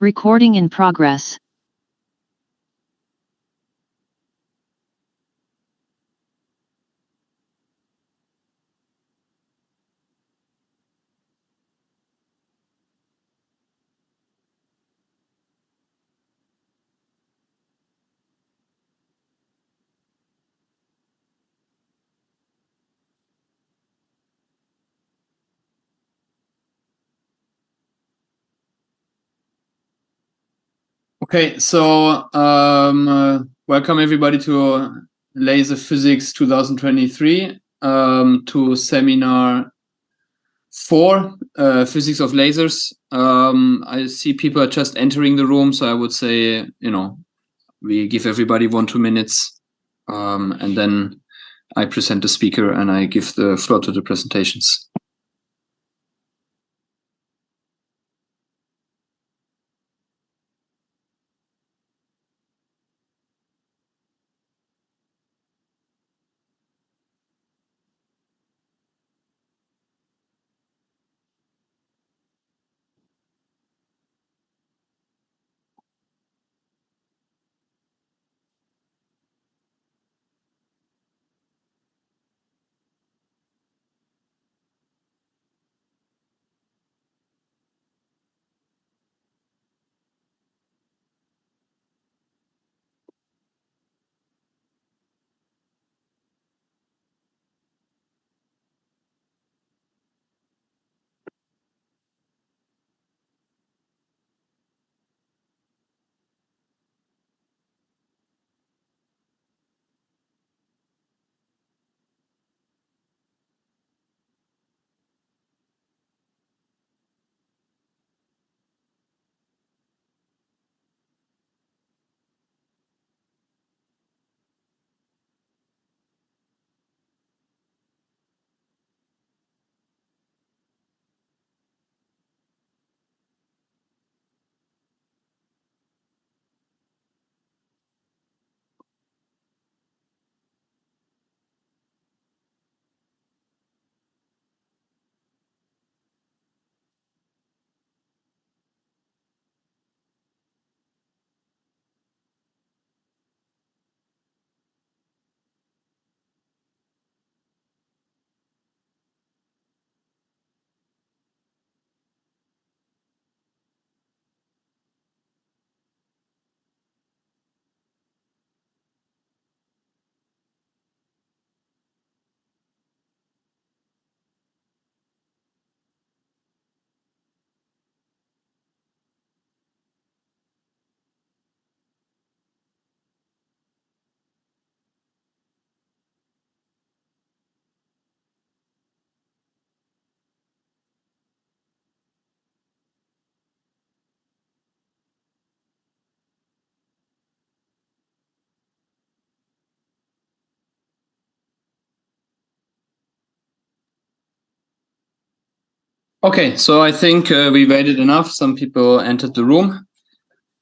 Recording in progress. Okay, so welcome everybody to Laser Physics 2023, to seminar 4, Physics of Lasers. I see people are just entering the room, so I would say, we give everybody 1-2 minutes, and then I present the speaker and I give the floor to the presentations. Okay, so I think we waited enough. Some people entered the room.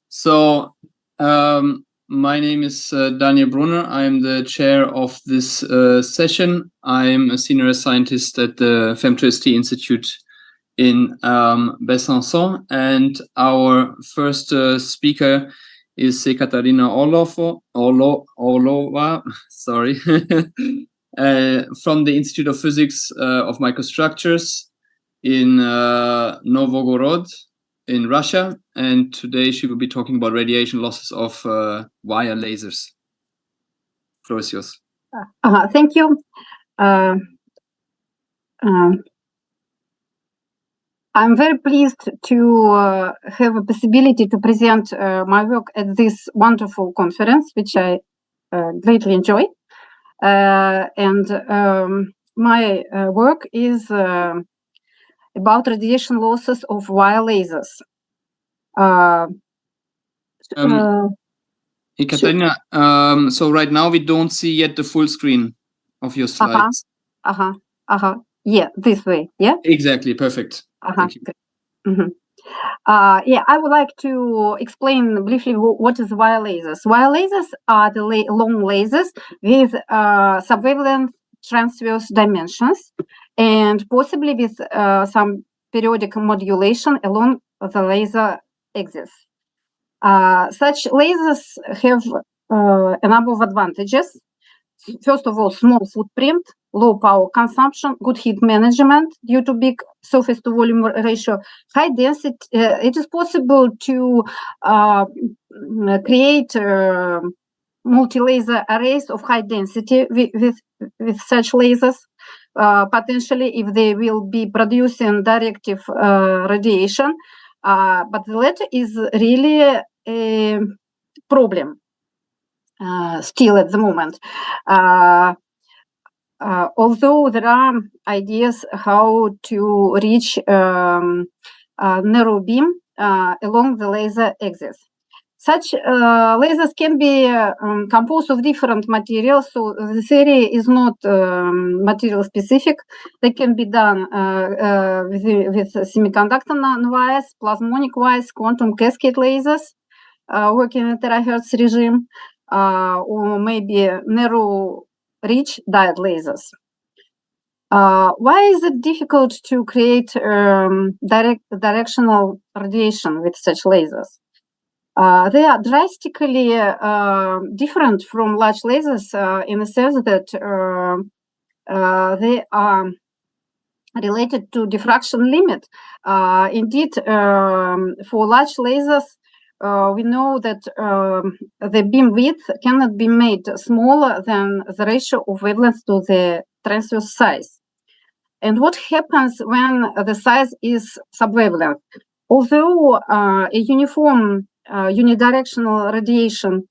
So my name is Daniel Brunner. I'm the chair of this session. I'm a senior scientist at the LPHYS'23 Institute in Besançon. And our first speaker is Ekaterina Orlova, sorry, from the Institute of Physics of Microstructures in Novgorod in Russia, and today she will be talking about radiation losses of wire lasers. Floor is yours. Thank you. I'm very pleased to have a possibility to present my work at this wonderful conference, which I greatly enjoy. And my work is about radiation losses of wire lasers. Ekaterina, so right now we don't see yet the full screen of your slides. Yeah, this way, yeah? Exactly, perfect. Thank you. Yeah, I would like to explain briefly what is wire lasers. Wire lasers are the long lasers with subwavelength transverse dimensions and possibly with some periodic modulation along the laser exists. Such lasers have a number of advantages. First of all, small footprint, low power consumption, good heat management due to big surface to volume ratio, high density. It is possible to create multi-laser arrays of high density with such lasers, potentially if they will be producing directive radiation. But the latter is really a problem still at the moment. Although there are ideas how to reach narrow beam along the laser axis. Such lasers can be composed of different materials, so the theory is not material specific. They can be done with semiconductor non-wires, plasmonic wires, quantum cascade lasers working in terahertz regime, or maybe narrow reach diode lasers. Why is it difficult to create directional radiation with such lasers? They are drastically different from large lasers in the sense that they are related to diffraction limit. Indeed, for large lasers, we know that the beam width cannot be made smaller than the ratio of wavelengths to the transverse size. And what happens when the size is subwavelength? Although a uniform unidirectional radiation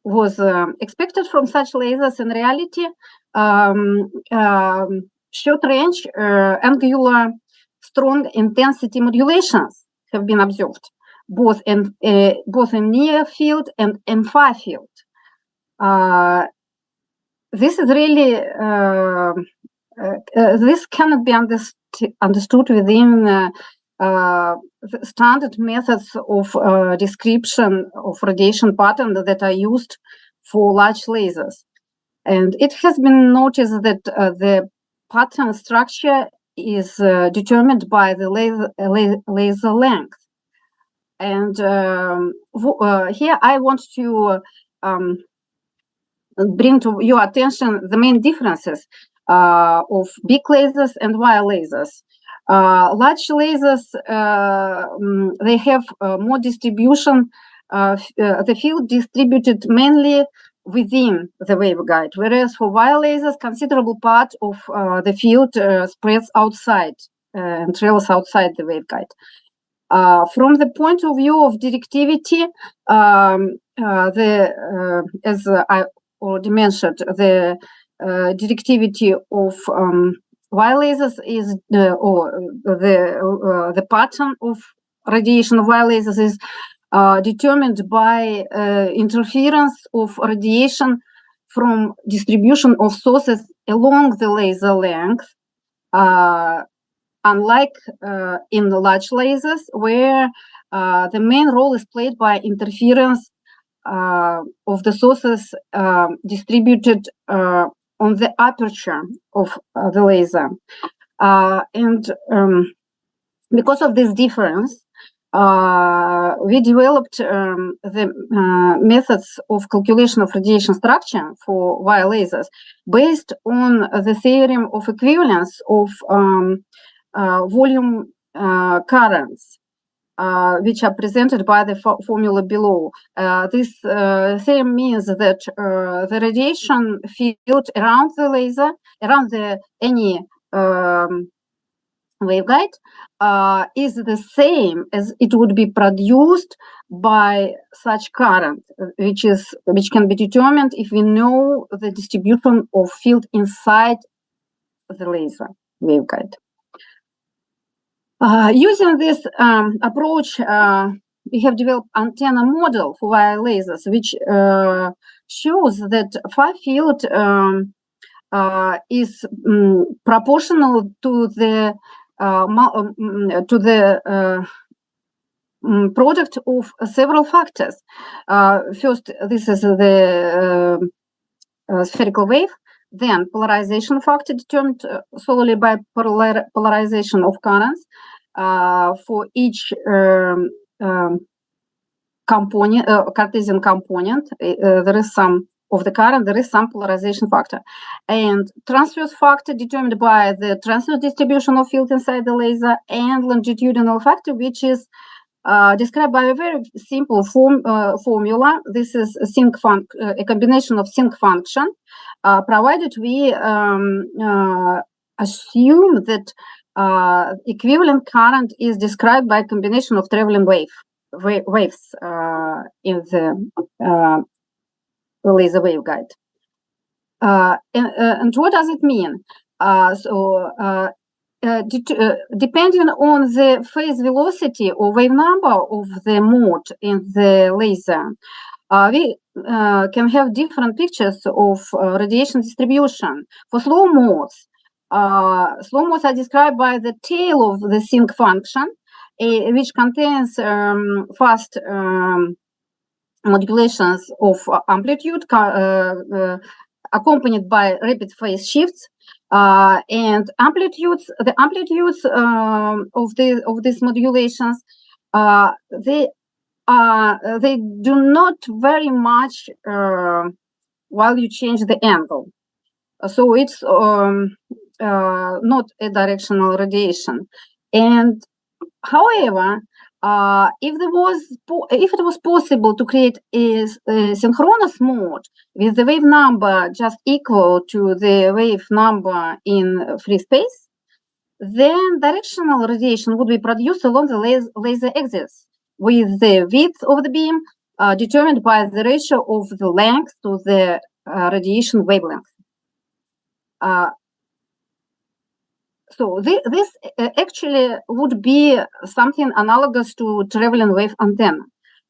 was expected from such lasers, in reality, short range angular strong intensity modulations have been observed, both in near field and in far field. This is really this cannot be understood within standard methods of description of radiation pattern that are used for large lasers. And it has been noticed that the pattern structure is determined by the laser length. And here I want to bring to your attention the main differences of big lasers and wire lasers. Large lasers, they have more distribution, the field distributed mainly within the waveguide, whereas for wire lasers, considerable part of the field spreads outside and travels outside the waveguide. From the point of view of directivity, as I already mentioned, the directivity of wire lasers is the pattern of radiation of wire lasers is determined by interference of radiation from distribution of sources along the laser length, unlike in the large lasers, where the main role is played by interference of the sources distributed on the aperture of the laser. And because of this difference, we developed the methods of calculation of radiation structure for wire lasers based on the theorem of equivalence of volume currents, which are presented by the formula below. This theorem means that the radiation field around the laser, around any waveguide, is the same as it would be produced by such current, which can be determined if we know the distribution of field inside the laser waveguide. Using this approach, we have developed antenna model for wire lasers, which shows that far field is proportional to the product of several factors. First, this is the spherical wave, then polarization factor determined solely by polarization of currents, for each component, Cartesian component. There is some of the current, there is some polarization factor. And transverse factor determined by the transverse distribution of field inside the laser, and longitudinal factor, which is described by a very simple formula. This is a combination of sinc function, provided we assume that equivalent current is described by a combination of traveling waves in the laser waveguide. And what does it mean? Depending on the phase velocity or wave number of the mode in the laser, we can have different pictures of radiation distribution. For slow modes are described by the tail of the sinc function, which contains fast modulations of amplitude accompanied by rapid phase shifts. And the amplitudes of these modulations, they do not vary much while you change the angle. So it's not a directional radiation. And however, if it was possible to create a synchronous mode with the wave number just equal to the wave number in free space, then directional radiation would be produced along the laser axis, with the width of the beam determined by the ratio of the length to the radiation wavelength. So this actually would be something analogous to traveling wave antenna.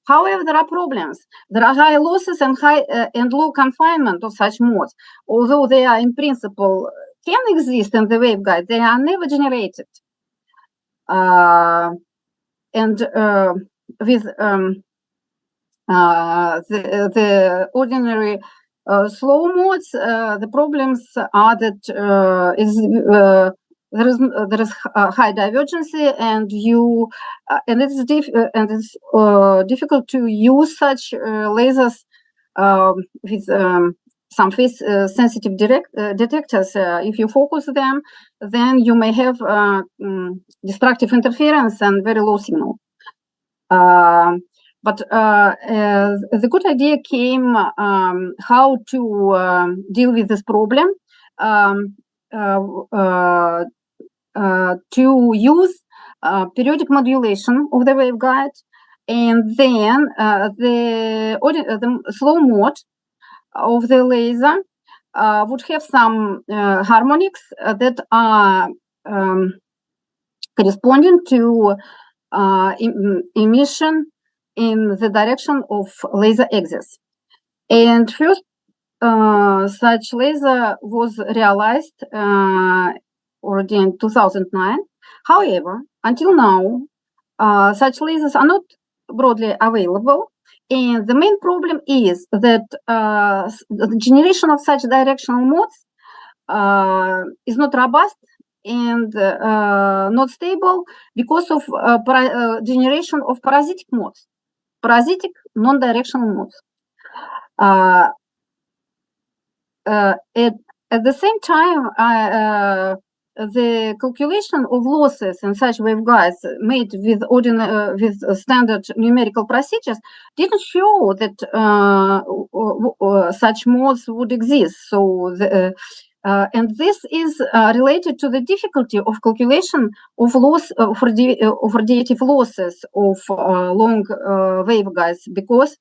However, there are problems. There are high losses and low confinement of such modes. Although they are in principle can exist in the waveguide, they are never generated. With the ordinary slow modes, the problems are that there is high divergence, and it's difficult to use such lasers with some phase sensitive detectors. If you focus them, then you may have destructive interference and very low signal. But the good idea came how to deal with this problem. To use periodic modulation of the waveguide, and then the slow mode of the laser would have some harmonics that are corresponding to emission in the direction of laser axis. And first such laser was realized already in 2009. However, until now, such lasers are not broadly available. And the main problem is that the generation of such directional modes is not robust and not stable because of generation of parasitic modes, parasitic non-directional modes. At the same time, the calculation of losses in such waveguides made with standard numerical procedures didn't show that such modes would exist. So, and this is related to the difficulty of calculation of loss of radiative losses of long waveguides, because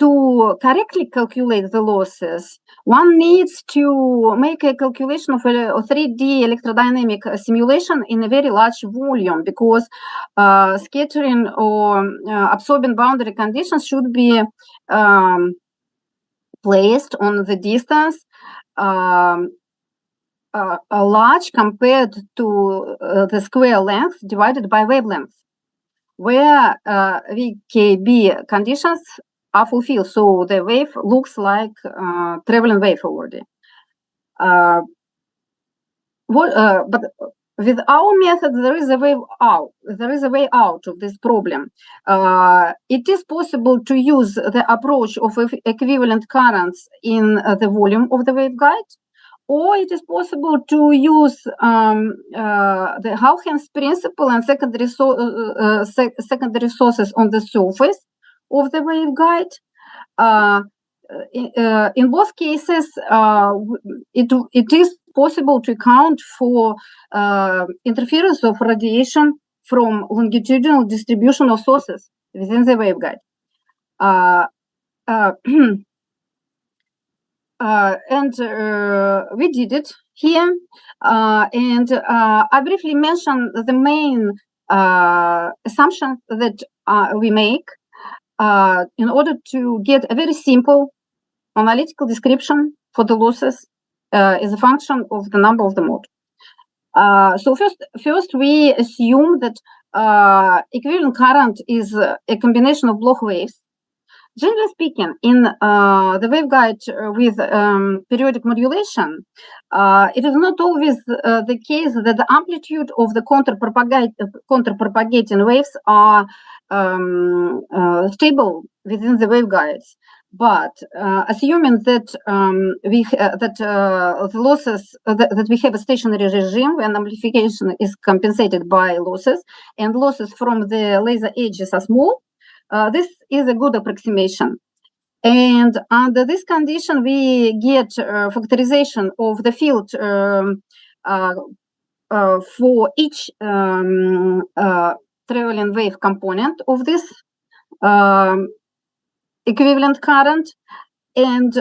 to correctly calculate the losses, one needs to make a calculation of a 3D electrodynamic simulation in a very large volume, because scattering or absorbing boundary conditions should be placed on the distance large compared to the square length divided by wavelength, where VKB conditions are fulfilled. So the wave looks like traveling wave already. but with our method, there is a way out. There is a way out of this problem. It is possible to use the approach of equivalent currents in the volume of the waveguide, or it is possible to use the Hawkins principle and secondary sources on the surface of the waveguide. In both cases, it is possible to account for interference of radiation from longitudinal distribution of sources within the waveguide. And we did it here. And I briefly mentioned the main assumption that we make in order to get a very simple analytical description for the losses as a function of the number of the mode. So first we assume that equivalent current is a combination of Bloch waves. Generally speaking, in the waveguide with periodic modulation, it is not always the case that the amplitude of the counterpropagating waves are stable within the waveguides. But assuming that the losses that we have a stationary regime when amplification is compensated by losses, and losses from the laser edges are small, this is a good approximation. And under this condition, we get factorization of the field for each traveling wave component of this equivalent current. And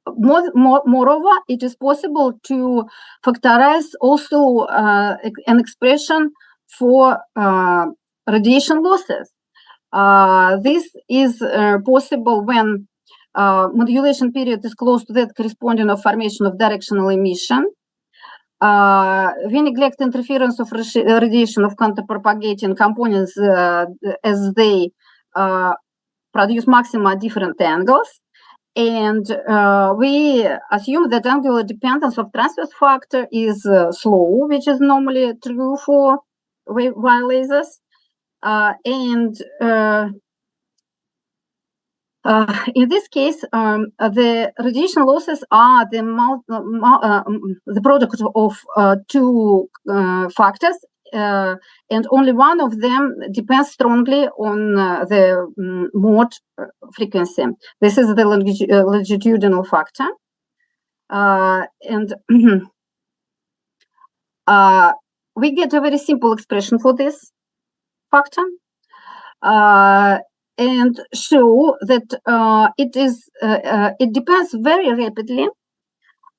moreover, it is possible to factorize also an expression for radiation losses. This is possible when modulation period is close to that corresponding of formation of directional emission. We neglect interference of radiation of counterpropagating components as they produce maxima at different angles. And we assume that angular dependence of transverse factor is slow, which is normally true for wire lasers. In this case, the radiation losses are the product of two factors, and only one of them depends strongly on the mode frequency. This is the longitudinal factor. And we get a very simple expression for this factor. And show that it depends very rapidly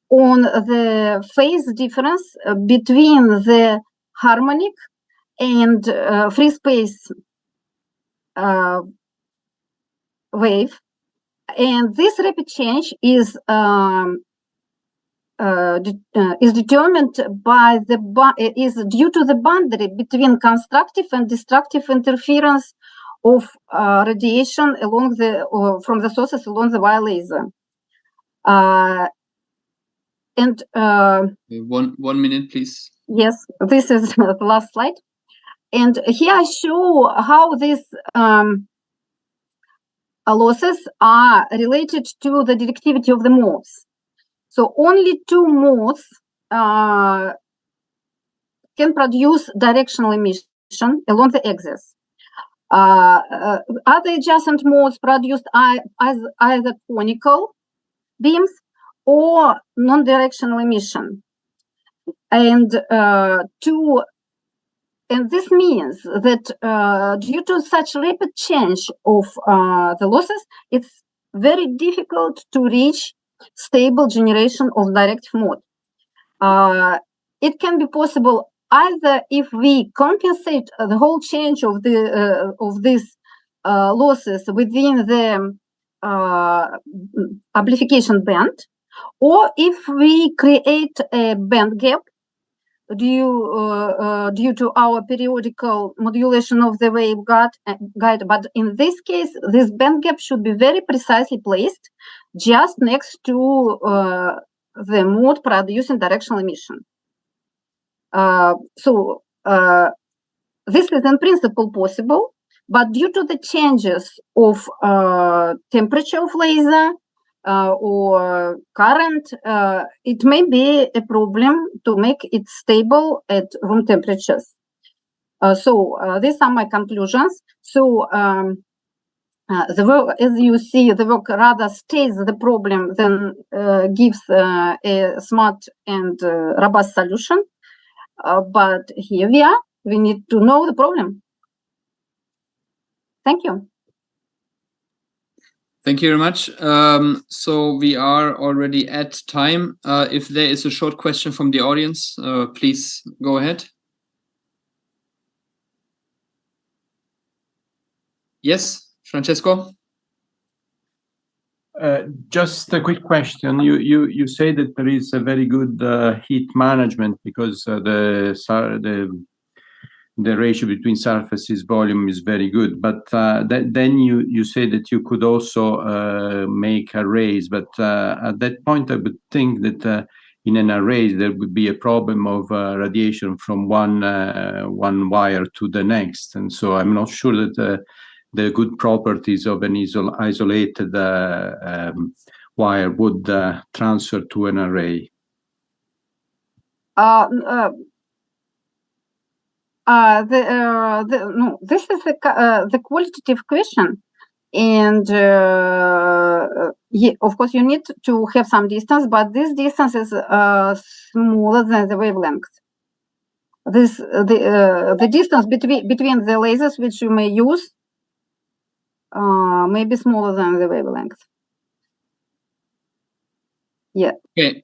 on the phase difference between the harmonic and free space wave, and this rapid change is determined by is due to the boundary between constructive and destructive interference of radiation along from the sources along the wire laser. And 1 minute, please. Yes, this is the last slide. And here I show how these losses are related to the directivity of the modes. So only two modes can produce directional emission along the axis. Other adjacent modes produced either conical beams or non-directional emission. And this means that due to such rapid change of the losses, it's very difficult to reach stable generation of directive mode. It can be possible either if we compensate the whole change of these losses within the amplification band, or if we create a band gap due to our periodical modulation of the waveguide. But in this case, this band gap should be very precisely placed just next to the mode producing directional emission. This is in principle possible, but due to the changes of temperature of laser or current, it may be a problem to make it stable at room temperatures. These are my conclusions. The work, as you see, the work rather states the problem than gives a smart and robust solution. But here we are. We need to know the problem. Thank you. Thank you very much. So we are already at time. If there is a short question from the audience, please go ahead. Yes, Francesco? Just a quick question. You say that there is a very good heat management because the ratio between surfaces volume is very good. But then you say that you could also make arrays. But at that point, I would think that in an array there would be a problem of radiation from one wire to the next, and so I'm not sure that the good properties of an isolated wire would transfer to an array. This is the qualitative question, and of course you need to have some distance, but this distance is smaller than the wavelength. The distance between the lasers which you may use may be smaller than the wavelength. Yeah. Okay.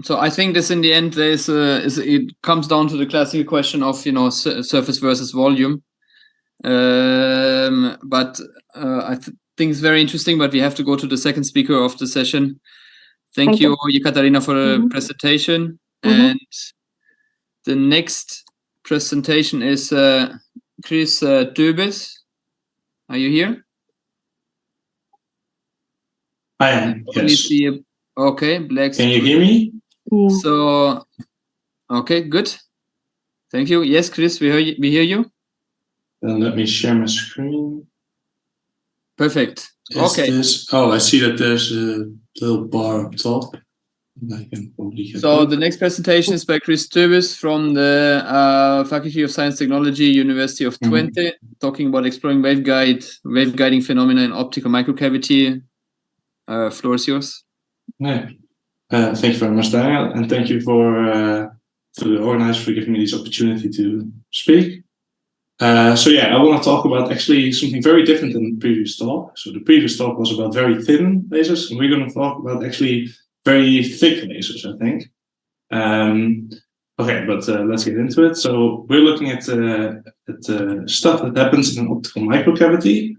So I think this in the end it comes down to the classical question of surface versus volume. But I think it's very interesting. But we have to go to the second speaker of the session. Thank you, Ekaterina, for the presentation. And the next presentation is Chris Töbes. Are you here? I am. Yes. Okay, Black. Can you hear me? So, okay, good. Thank you. Yes, Chris, we hear you. Then let me share my screen. Perfect. Okay. Oh, I see that there's a little bar up top. I can probably get the next presentation is by Chris Töbes from the Faculty of Science Technology, University of Twente, talking about exploring waveguiding phenomena in optical microcavity. Floor is yours. Yeah. Thank you very much, Daniel, and thank you to the organizer for giving me this opportunity to speak. I want to talk about actually something very different than the previous talk. So the previous talk was about very thin lasers, and we're going to talk about actually very thick lasers, I think. Let's get into it. So we're looking at stuff that happens in an optical microcavity.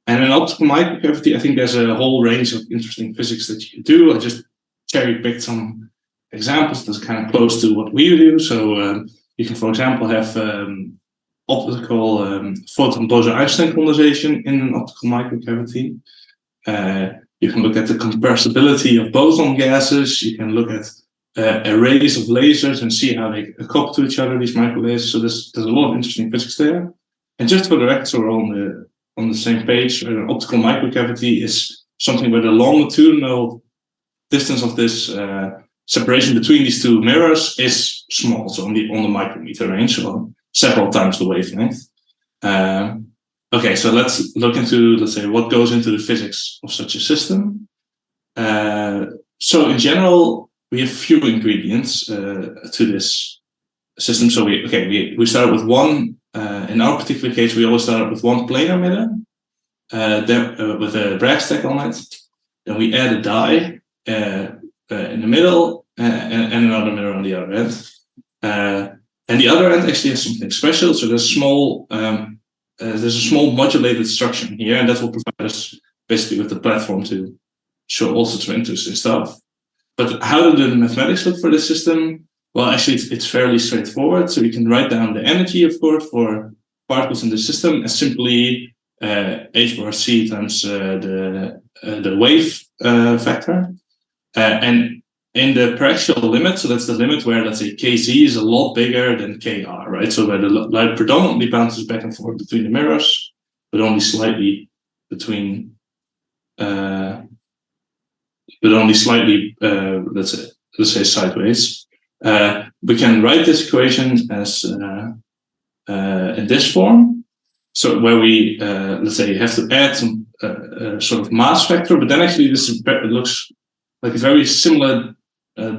And in optical microcavity, I think there's a whole range of interesting physics that you can do. I just cherry-picked some examples that's kind of close to what we do. So you can, for example, have optical photon Bose-Einstein condensation in an optical microcavity. You can look at the compressibility of boson gases. You can look at arrays of lasers and see how they couple to each other, these microlasers. So there's a lot of interesting physics there. And just for the record, so we're on the same page, an optical microcavity is something where the longitudinal distance of this separation between these two mirrors is small, so on the micrometer range, so several times the wavelength. So let's look into, let's say, what goes into the physics of such a system. So in general, we have few ingredients to this system. So we start with one. In our particular case, we always start with one planar mirror with a bragg stack on it. Then we add a die in the middle and another mirror on the other end. And the other end actually has something special. So there's a small modulated structure here, and that will provide us basically with the platform to show all sorts of interesting stuff. But how do the mathematics look for this system? Well, actually, it's fairly straightforward. So we can write down the energy, of course, for particles in the system as simply h bar c times the wave factor. And in the paraxial limit, so that's the limit where, let's say, Kz is a lot bigger than Kr, right? So where the light predominantly bounces back and forth between the mirrors, but only slightly between, let's say sideways. We can write this equation as in this form. So where we, let's say, have to add some sort of mass factor, but then actually it looks like a very similar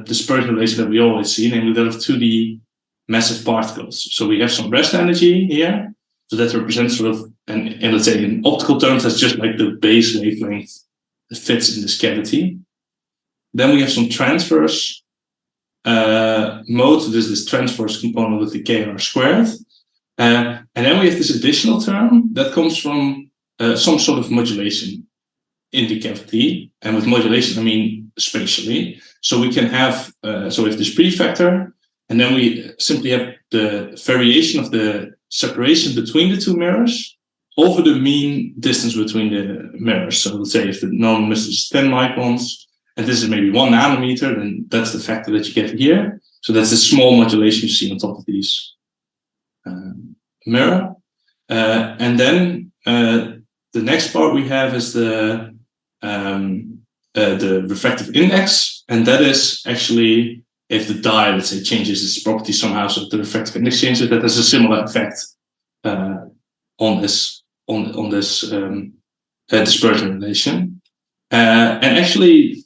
dispersion relation that we always see, namely that of 2D massive particles. So we have some rest energy here, so that represents sort of, and let's say in optical terms, that's just like the base wavelength that fits in this cavity. Then we have some transverse mode, so there's this transverse component with the Kr squared. And then we have this additional term that comes from some sort of modulation in the cavity. And with modulation, I mean spatially. So we can have, so we have this prefactor, and then we simply have the variation of the separation between the two mirrors over the mean distance between the mirrors. So let's say if the normal distance is 10 microns, and this is maybe 1 nanometer, then that's the factor that you get here. So that's the small modulation you see on top of these mirror. And then the next part we have is the refractive index, and that is actually if the dye, let's say, changes its property somehow, so the refractive index changes, that has a similar effect on this dispersion relation. And actually,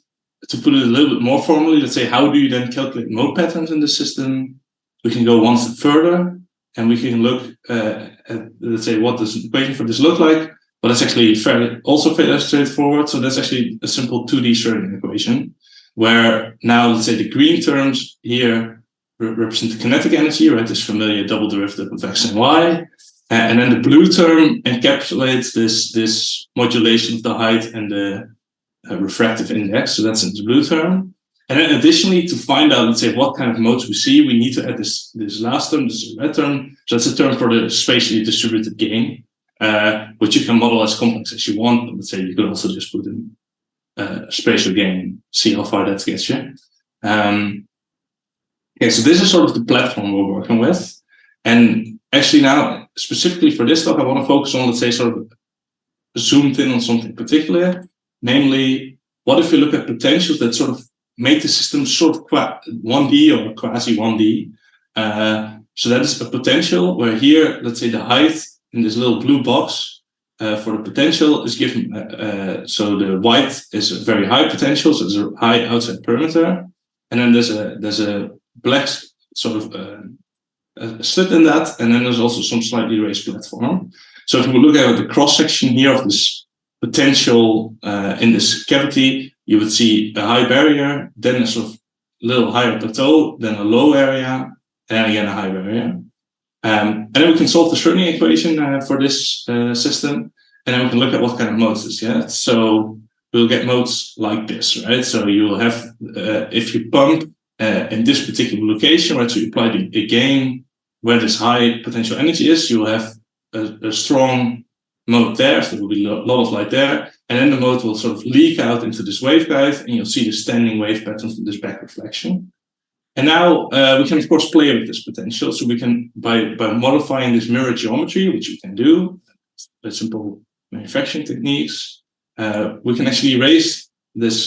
to put it a little bit more formally, let's say, how do you then calculate mode patterns in the system? We can go one step further, and we can look at, let's say, what does the equation for this look like? But it's actually also fairly straightforward. So that's actually a simple 2D Schrödinger equation, where now, let's say, the green terms here represent the kinetic energy, right? This familiar double derivative of x and y. And then the blue term encapsulates this modulation of the height and the refractive index. So that's in the blue term. And then additionally, to find out, let's say, what kind of modes we see, we need to add this last term, this red term. So that's a term for the spatially distributed gain, which you can model as complex as you want. Let's say you could also just put in spatial gain, see how far that gets you. Okay, so this is sort of the platform we're working with. And actually now, specifically for this talk, I want to focus on, let's say, sort of zoomed in on something particular. Namely, what if we look at potentials that sort of make the system sort of 1D or quasi 1D? So that is a potential where here, let's say, the height in this little blue box for the potential is given. So the white is a very high potential, so there's a high outside perimeter, and then there's a black sort of a slit in that, and then there's also some slightly raised platform. So if we look at the cross section here of this potential in this cavity, you would see a high barrier, then a sort of little higher plateau, then a low area, and then again a high barrier. And then we can solve the Schrödinger equation for this system, and then we can look at what kind of modes this gets. So we'll get modes like this, right? So you will have, if you pump in this particular location, right? So you apply the gain where this high potential energy is, you will have a strong mode there, so there will be a lot of light there, and then the mode will sort of leak out into this waveguide, and you'll see the standing wave pattern from this back reflection. And now we can, of course, play with this potential. So we can, by modifying this mirror geometry, which we can do with simple manufacturing techniques, we can actually raise this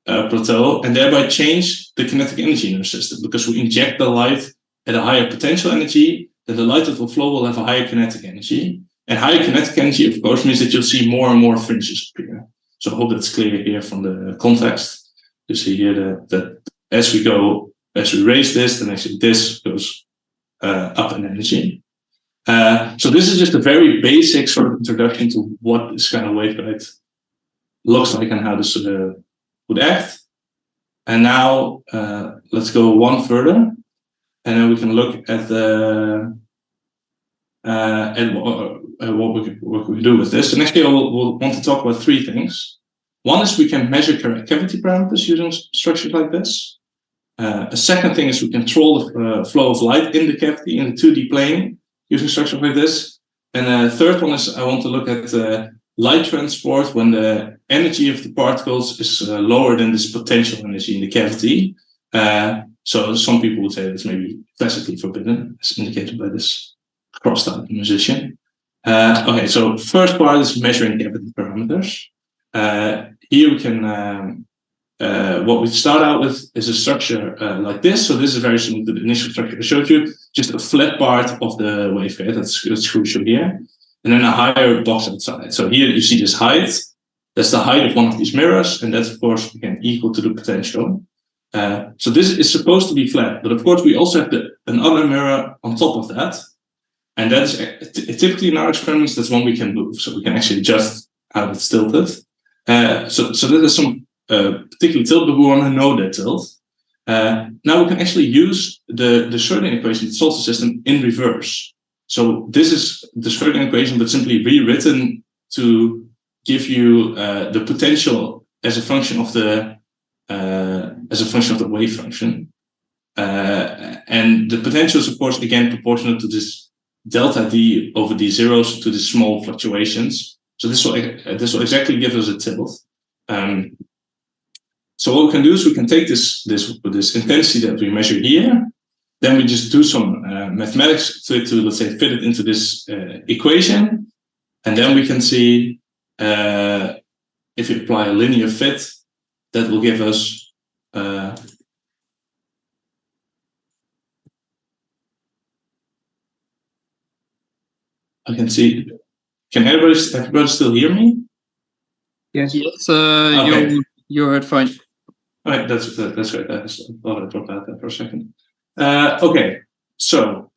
plateau and thereby change the kinetic energy in our system, because we inject the light at a higher potential energy, then the light that will flow will have a higher kinetic energy. And higher kinetic energy, of course, means that you'll see more and more fringes appear. So I hope that's clear here from the context. You see here that as we raise this, then actually this goes up in energy. So this is just a very basic sort of introduction to what this kind of waveguide looks like and how this would act. And now let's go one further, and then we can look at what we do with this. And actually, we'll want to talk about three things. One is we can measure cavity parameters using structures like this. A second thing is we control the flow of light in the cavity in the 2D plane using structures like this. And a third one is I want to look at light transport when the energy of the particles is lower than this potential energy in the cavity. So some people would say that's maybe classically forbidden, as indicated by this crossed out position. Okay, so first part is measuring cavity parameters. Here we can, what we start out with is a structure like this. So this is very similar to the initial structure I showed you, just a flat part of the waveguide. That's crucial here. And then a higher box outside. So here you see this height. That's the height of one of these mirrors. And that's, of course, again, equal to the potential. So this is supposed to be flat. But, of course, we also have another mirror on top of that. And that's typically in our experiments, that's one we can move. So we can actually adjust how it's tilted. So there is some particular tilt, but we want to know that tilt. Now we can actually use the Schrödinger equation, the solves the system in reverse. So this is the Schrödinger equation, but simply rewritten to give you the potential as a function of the wave function. And the potential is, of course, again proportional to this delta d over d zeros to the small fluctuations. So this will exactly give us a tilt. So what we can do is we can take this intensity that we measure here, then we just do some mathematics to let's say fit it into this equation, and then we can see if we apply a linear fit, that will give us I can see. Can everybody still hear me? Yes. Yes. Okay. You heard fine. All right, that's great. I thought I dropped out there for a second. Okay, so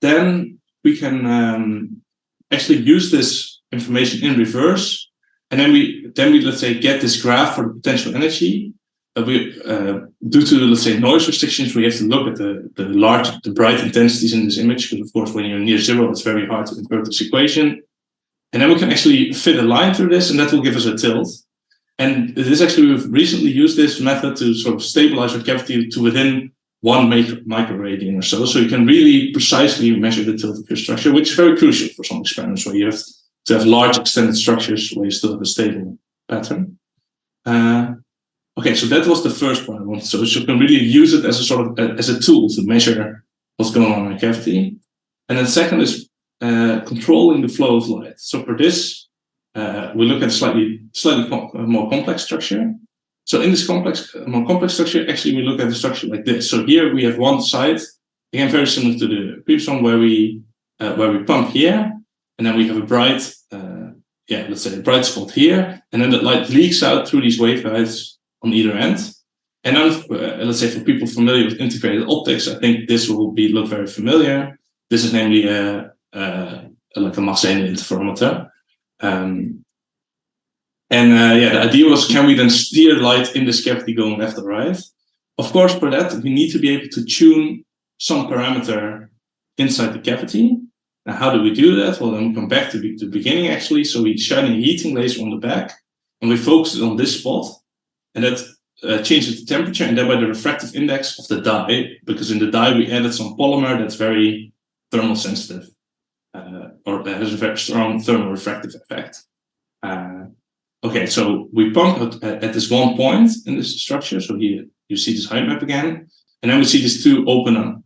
then we can actually use this information in reverse, and then we let's say get this graph for the potential energy. Due to let's say noise restrictions, we have to look at the bright intensities in this image, because of course when you're near zero, it's very hard to invert this equation. And then we can actually fit a line through this, and that will give us a tilt. And we've recently used this method to sort of stabilize our cavity to within 1 microradian or so. So you can really precisely measure the tilt of your structure, which is very crucial for some experiments where you have to have large extended structures where you still have a stable pattern. Okay, so that was the first point I wanted. So you can really use it as a sort of as a tool to measure what's going on in a cavity. And then second is controlling the flow of light. So for this, we look at a slightly more complex structure. So in this more complex structure, actually we look at the structure like this. So here we have one side, again very similar to the previous one, where we pump here, and then we have a bright, let's say a bright spot here, and then the light leaks out through these waveguides on either end. And then, let's say for people familiar with integrated optics, I think this will look very familiar. This is namely like a Mach-Zehnder interferometer. The idea was, can we then steer light in this cavity going left or right? Of course, for that, we need to be able to tune some parameter inside the cavity. Now, how do we do that? Well, then we come back to the beginning, actually. So we shine a heating laser on the back, and we focus it on this spot, and that changes the temperature, and thereby the refractive index of the dye, because in the dye we added some polymer that's very thermal sensitive, or has a very strong thermal refractive effect. Okay, so we pump at this one point in this structure. So here you see this height map again, and then we see these two open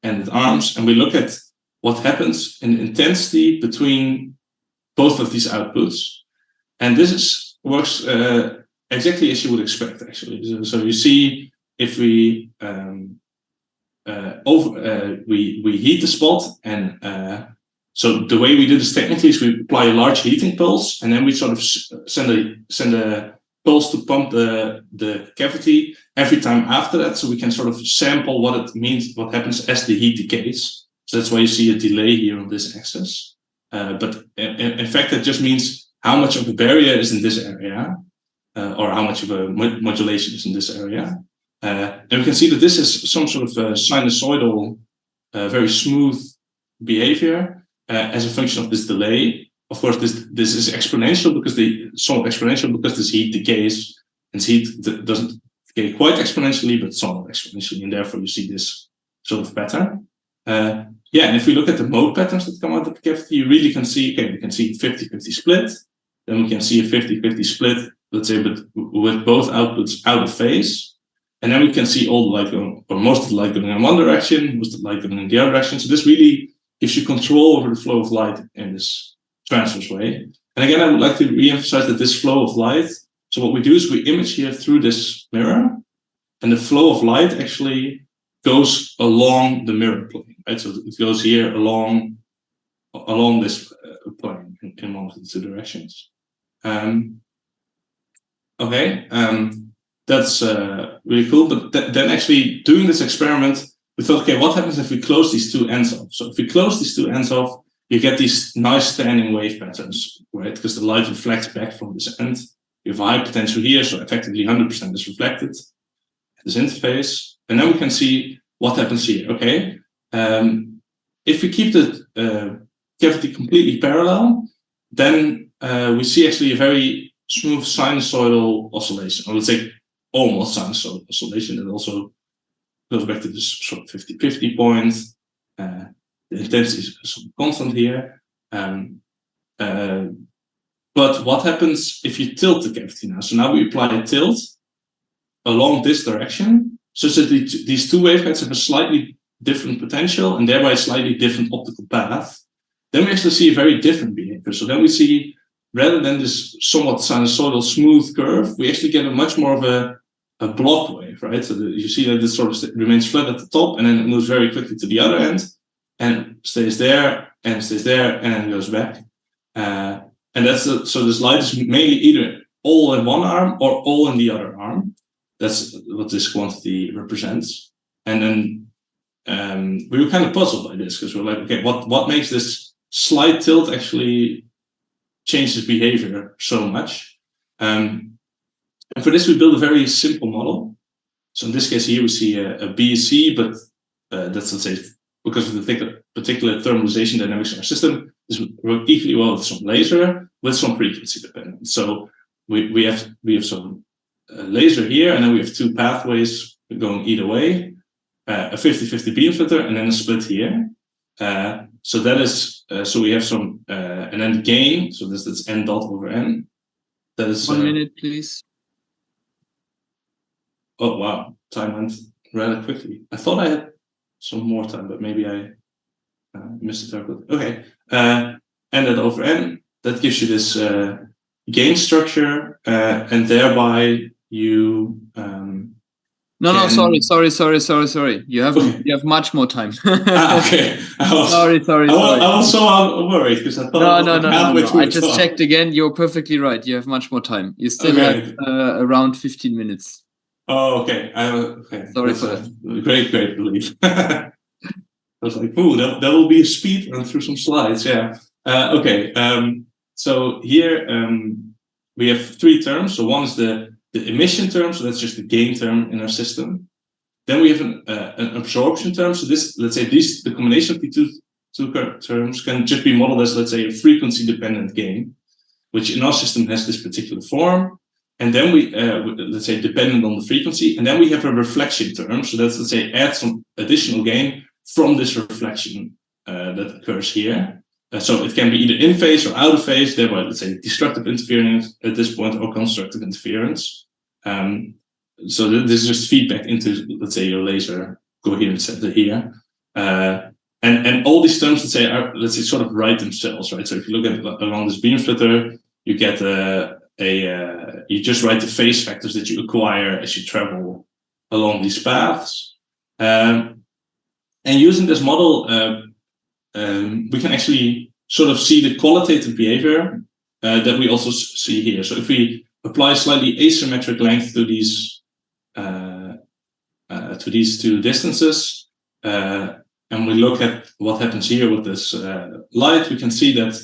ended arms, and we look at what happens in intensity between both of these outputs. And this works exactly as you would expect, actually. So you see, if we we heat the spot, and so the way we do this technically is we apply a large heating pulse, and then we sort of send a pulse to pump the cavity every time after that, so we can sort of sample what it means, what happens as the heat decays. So that's why you see a delay here on this axis. But in fact, that just means how much of a barrier is in this area, or how much of a modulation is in this area. And we can see that this is some sort of sinusoidal, very smooth behavior as a function of this delay. Of course, this is exponential because this heat decays, and heat doesn't decay quite exponentially, but somewhat exponentially, and therefore you see this sort of pattern. yeah, and if we look at the mode patterns that come out of the cavity, you really can see, okay, we can see 50-50 split. Then we can see a 50-50 split, let's say, but with both outputs out of phase. And then we can see all the light going, or most of the light going in one direction, most of the light going in the other direction. So this really gives you control over the flow of light in this transverse way. And again, I would like to re-emphasize that this flow of light, so what we do is we image here through this mirror, and the flow of light actually goes along the mirror plane, right? So it goes here along this plane in one of the two directions. That's really cool. But then actually doing this experiment, we thought, okay, what happens if we close these two ends off? So if we close these two ends off, you get these nice standing wave patterns, right? Because the light reflects back from this end. You have a high potential here, so effectively 100% is reflected at this interface. And then we can see what happens here, okay? If we keep the cavity completely parallel, then we see actually a very smooth sinusoidal oscillation, or let's say almost sinusoidal oscillation. That also goes back to this sort of 50-50 point. The intensity is sort of constant here. But what happens if you tilt the cavity now? So now we apply a tilt along this direction, such that these two waveguides have a slightly different potential and thereby a slightly different optical path. Then we actually see a very different behavior. So then we see, rather than this somewhat sinusoidal smooth curve, we actually get a much more of a block wave, right? So you see that this sort of remains flat at the top and then it moves very quickly to the other end and stays there and stays there and then goes back. And that's so this light is mainly either all in one arm or all in the other arm. That's what this quantity represents. And then we were kind of puzzled by this because we're like, okay, what makes this slight tilt actually change its behavior so much? And for this, we built a very simple model. So in this case here, we see a BSC, but that's, let's say, because of the particular thermalization dynamics in our system, this works equally well with some laser, with some frequency dependence. So we have some laser here, and then we have two pathways going either way, a 50-50 beam splitter, and then a split here. So that is, so we have some, and then gain, so that's n dot over n. That is 1 minute, please. Oh, wow, time went rather quickly. I thought I had some more time, but maybe I missed it. Okay, n that over n, that gives you this gain structure, and thereby you No, sorry. You have much more time. Okay. Sorry. I was so worried because I thought no. I just checked again. You're perfectly right. You have much more time. You still have around 15 minutes. Oh, okay. Okay. Sorry for that. Great relief. I was like, ooh, that will be a speed run through some slides. Yeah. Okay. So here we have three terms. So one is the emission term. So that's just the gain term in our system. Then we have an absorption term. So this, let's say, the combination of the two terms can just be modeled as, let's say, a frequency-dependent gain, which in our system has this particular form. And then we, let's say, dependent on the frequency. And then we have a reflection term. So that's, let's say, add some additional gain from this reflection that occurs here. So it can be either in phase or out of phase, thereby, let's say, destructive interference at this point or constructive interference. So this is just feedback into, let's say, your laser coherence center here. And all these terms, let's say, sort of write themselves, right? So if you look at along this beam splitter, you get you just write the phase factors that you acquire as you travel along these paths. And using this model, we can actually sort of see the qualitative behavior that we also see here. So if we apply slightly asymmetric length to these two distances, and we look at what happens here with this light, we can see that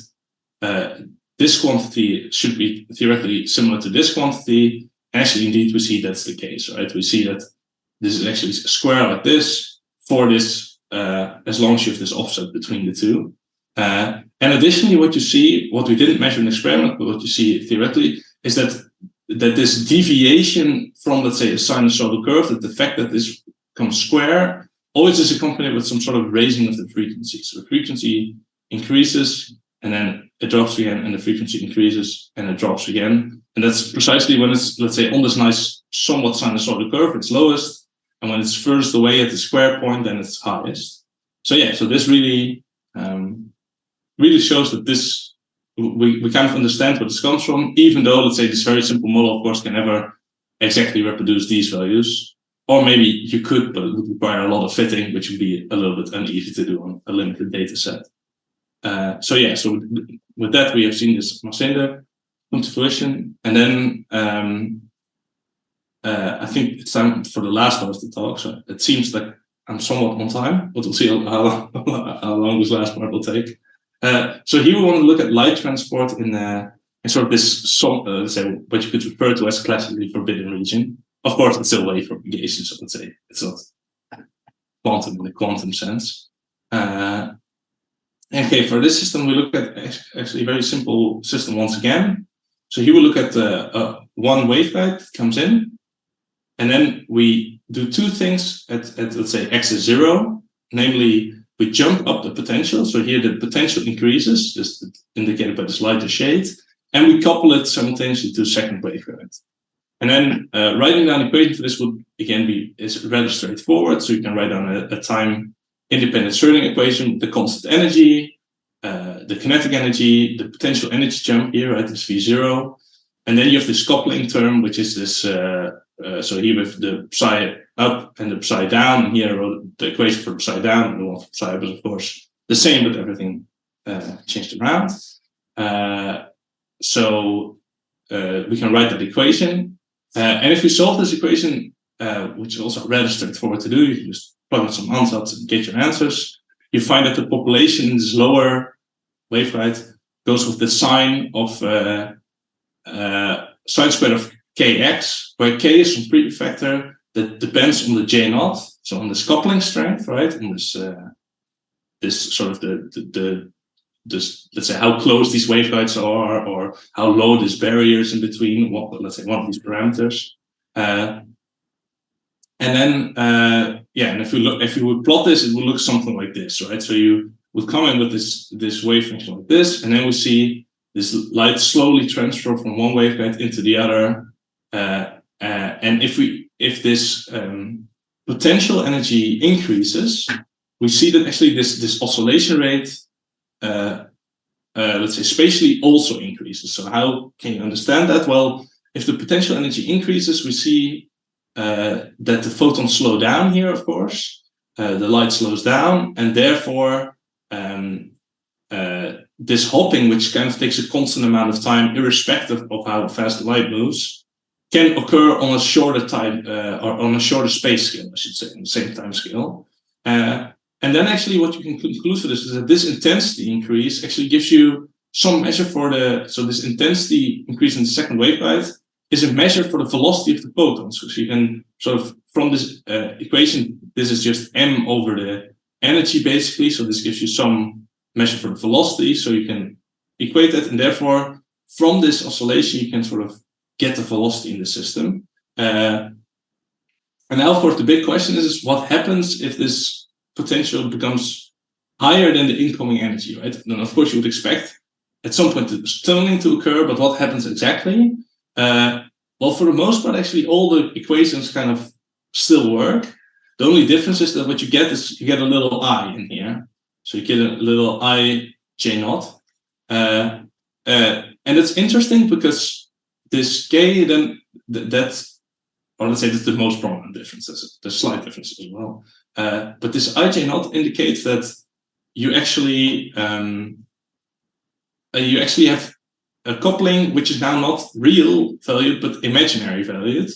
this quantity should be theoretically similar to this quantity. Actually, indeed, we see that's the case, right? We see that this is actually a square like this for this, as long as you have this offset between the two. And additionally, what we didn't measure in the experiment, but what you see theoretically, is that this deviation from, let's say, a sinusoidal curve, that the fact that this comes square always is accompanied with some sort of raising of the frequency. So the frequency increases and then it drops again, and the frequency increases and it drops again. And that's precisely when it's, let's say, on this nice, somewhat sinusoidal curve, it's lowest. And when it's furthest away at the square point, then it's highest. So yeah, so this really, really shows that this, we kind of understand where this comes from, even though, let's say, this very simple model, of course, can never exactly reproduce these values. Or maybe you could, but it would require a lot of fitting, which would be a little bit uneasy to do on a limited data set. So yeah, so with that, we have seen this Masenda come to fruition. And then I think it's time for the last part of the talk. So it seems like I'm somewhat on time, but we'll see how long this last part will take. So here we want to look at light transport in sort of this, let's say, what you could refer to as classically forbidden region. Of course, it's still wave propagation, so let's say it's not quantum in the quantum sense. Okay, for this system, we look at actually a very simple system once again. So here we look at one waveguide that comes in, and then we do two things at let's say x is 0, namely we jump up the potential. So here the potential increases, just indicated by this lighter shade, and we couple it simultaneously to a second waveguide. And then writing down the equation for this would again is rather straightforward. So you can write down a time-independent Schrödinger equation with the constant energy, the kinetic energy, the potential energy jump here, right? This V0, and then you have this coupling term, which is this. So here with the psi up and the psi down. And here I wrote the equation for psi down, and the one for psi up is of course the same, but everything changed around. So we can write that equation. And if you solve this equation, which is also rather straightforward to do, you can just plug in some ansatz and get your answers. You find that the population in this lower waveguide goes with the sine of sine squared of kx, where k is some prefactor that depends on the J naught, so on this coupling strength, right? And this this sort of this, let's say, how close these waveguides are, or how low this barrier is in between, let's say, one of these parameters. And then, yeah, and if you would plot this, it would look something like this, right? So you would come in with this wave function like this, and then we see this light slowly transfer from one waveguide into the other. And if this potential energy increases, we see that actually this oscillation rate, let's say, spatially also increases. So how can you understand that? Well, if the potential energy increases, we see that the photons slow down here, of course. The light slows down, and therefore this hopping, which kind of takes a constant amount of time, irrespective of how fast the light moves, can occur on a shorter time, or on a shorter space scale, I should say, on the same time scale. And then actually what you can conclude for this is that this intensity increase actually gives you some measure for so this intensity increase in the second waveguide is a measure for the velocity of the photons. So you can sort of, from this equation, this is just m over the energy basically. So this gives you some measure for the velocity. So you can equate that, and therefore from this oscillation, you can sort of get the velocity in the system. And now, of course, the big question is what happens if this potential becomes higher than the incoming energy, right? Then, of course, you would expect at some point the tunneling to occur, but what happens exactly? Well, for the most part, actually, all the equations kind of still work. The only difference is that what you get is you get a little I in here. So you get a little I J naught. And it's interesting because this K, then that's, or let's say that's the most prominent difference. There's slight differences as well. But this IJ naught indicates that you actually have a coupling which is now not real valued but imaginary valued.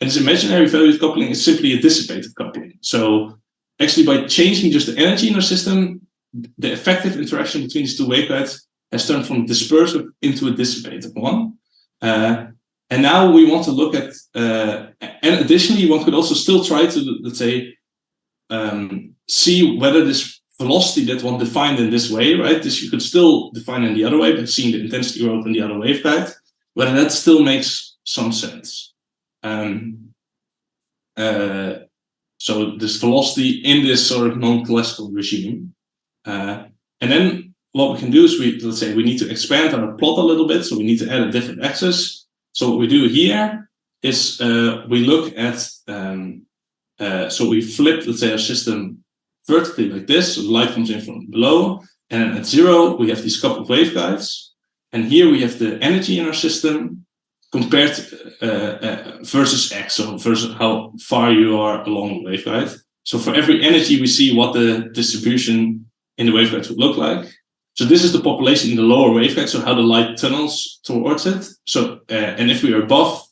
And this imaginary valued coupling is simply a dissipated coupling. So actually, by changing just the energy in our system, the effective interaction between these two waveguides has turned from dispersive into a dissipated one. And now we want to look at, and additionally, one could also still try to, let's say, see whether this velocity that one defined in this way, right? This you could still define in the other way by seeing the intensity growth in the other waveguide, whether that still makes some sense. So So this velocity in this sort of non-classical regime. And then what we can do is let's say we need to expand our plot a little bit. So we need to add a different axis. So what we do here is we look at, so we flip, let's say, our system vertically like this. So the light comes in from below. And at 0, we have these couple of waveguides. And here we have the energy in our system compared versus x, so versus how far you are along the waveguide. So for every energy, we see what the distribution in the waveguides would look like. So this is the population in the lower waveguide, so how the light tunnels towards it. So and if we are above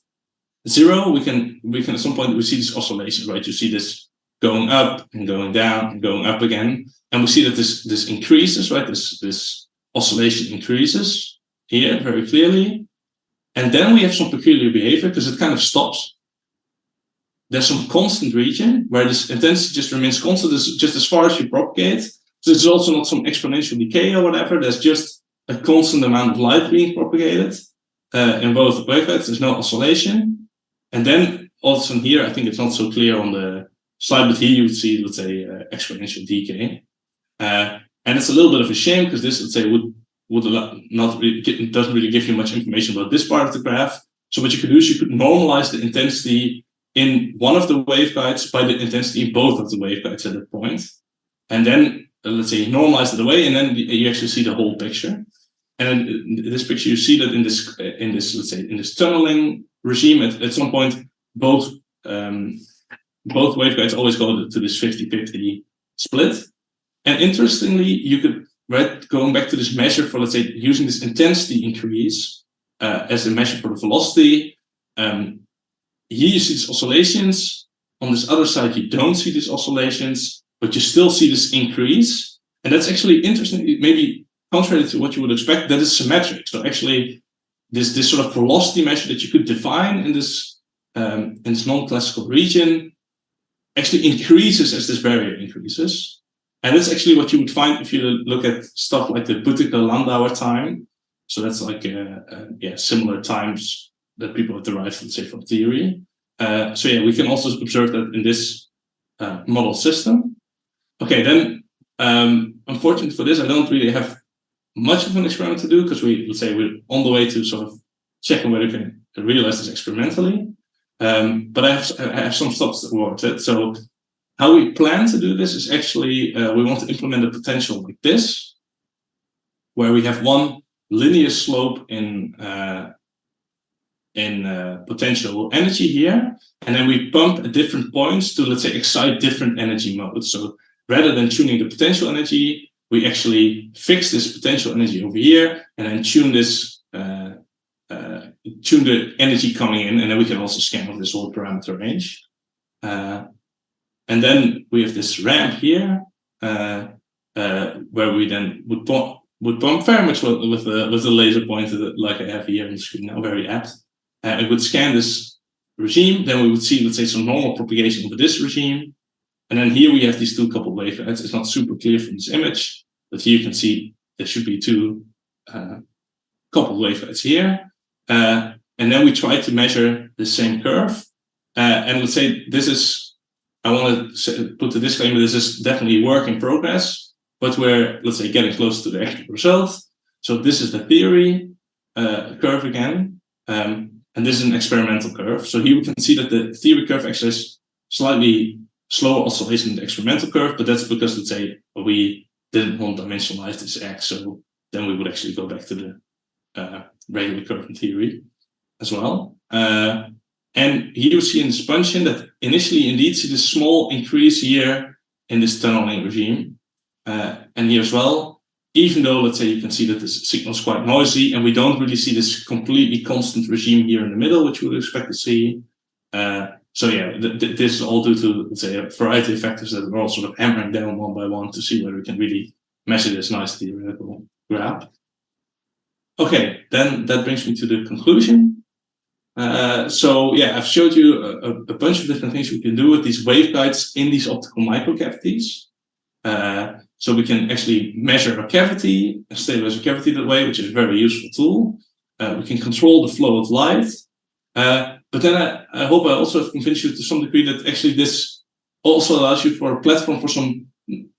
0, we can at some point we see this oscillation, right? You see this going up and going down and going up again, and we see that this increases, right? This oscillation increases here very clearly, and then we have some peculiar behavior because it kind of stops. There's some constant region where this intensity just remains constant, just as far as you propagate. So there's also not some exponential decay or whatever. There's just a constant amount of light being propagated in both waveguides. There's no oscillation. And then also here, I think it's not so clear on the slide, but here you would see, let's say, exponential decay. And it's a little bit of a shame because this, let's say, doesn't really give you much information about this part of the graph. So what you could do is you could normalize the intensity in one of the waveguides by the intensity in both of the waveguides at that point. And then, let's say, normalize it away, and then you actually see the whole picture. And in this picture, you see that in this let's say, in this tunneling regime, at some point, both waveguides always go to this 50-50 split. And interestingly, you could, right, going back to this measure for, let's say, using this intensity increase as a measure for the velocity, here you see these oscillations. On this other side, you don't see these oscillations, but you still see this increase. And that's actually interesting, maybe contrary to what you would expect, that is symmetric. So actually, this sort of velocity measure that you could define in this non-classical region actually increases as this barrier increases. And that's actually what you would find if you look at stuff like the Buttiger-Landauer time. So that's like similar times that people have derived, let's say, from theory. So yeah, we can also observe that in this model system. Okay, then unfortunately for this, I don't really have much of an experiment to do because we're on the way to sort of checking whether we can realize this experimentally. But I have some steps towards it. So how we plan to do this is actually we want to implement a potential like this, where we have one linear slope in potential energy here, and then we pump at different points to, let's say, excite different energy modes. So rather than tuning the potential energy, we actually fix this potential energy over here, and then tune this tune the energy coming in, and then we can also scan off this whole parameter range. And then we have this ramp here, where we then would pump very much with the laser pointer like I have here on the screen now, very apt. It would scan this regime, then we would see, let's say, some normal propagation over this regime. And then here we have these two coupled waveguides. It's not super clear from this image, but here you can see there should be two coupled waveguides here. And then we try to measure the same curve. And let's say this is, I want to put the disclaimer, this is definitely work in progress, but we're, let's say, getting close to the actual result. So this is the theory curve again. And this is an experimental curve. So here we can see that the theory curve actually has slightly slower oscillation than the experimental curve, but that's because, let's say, we didn't want to dimensionalize this x, so then we would actually go back to the regular curve in theory as well. And here you see in this punch-in that initially indeed see this small increase here in this tunneling regime. And here as well, even though, let's say, you can see that this signal is quite noisy, and we don't really see this completely constant regime here in the middle, which you would expect to see. So yeah, this is all due to, let's say, a variety of factors that we're all sort of hammering down one by one to see whether we can really measure this nice theoretical graph. Okay, then that brings me to the conclusion. So yeah, I've showed you a bunch of different things we can do with these waveguides in these optical microcavities. So we can actually measure a cavity, stabilize a cavity that way, which is a very useful tool. We can control the flow of light. But then I hope I also have convinced you to some degree that actually this also allows you for a platform for some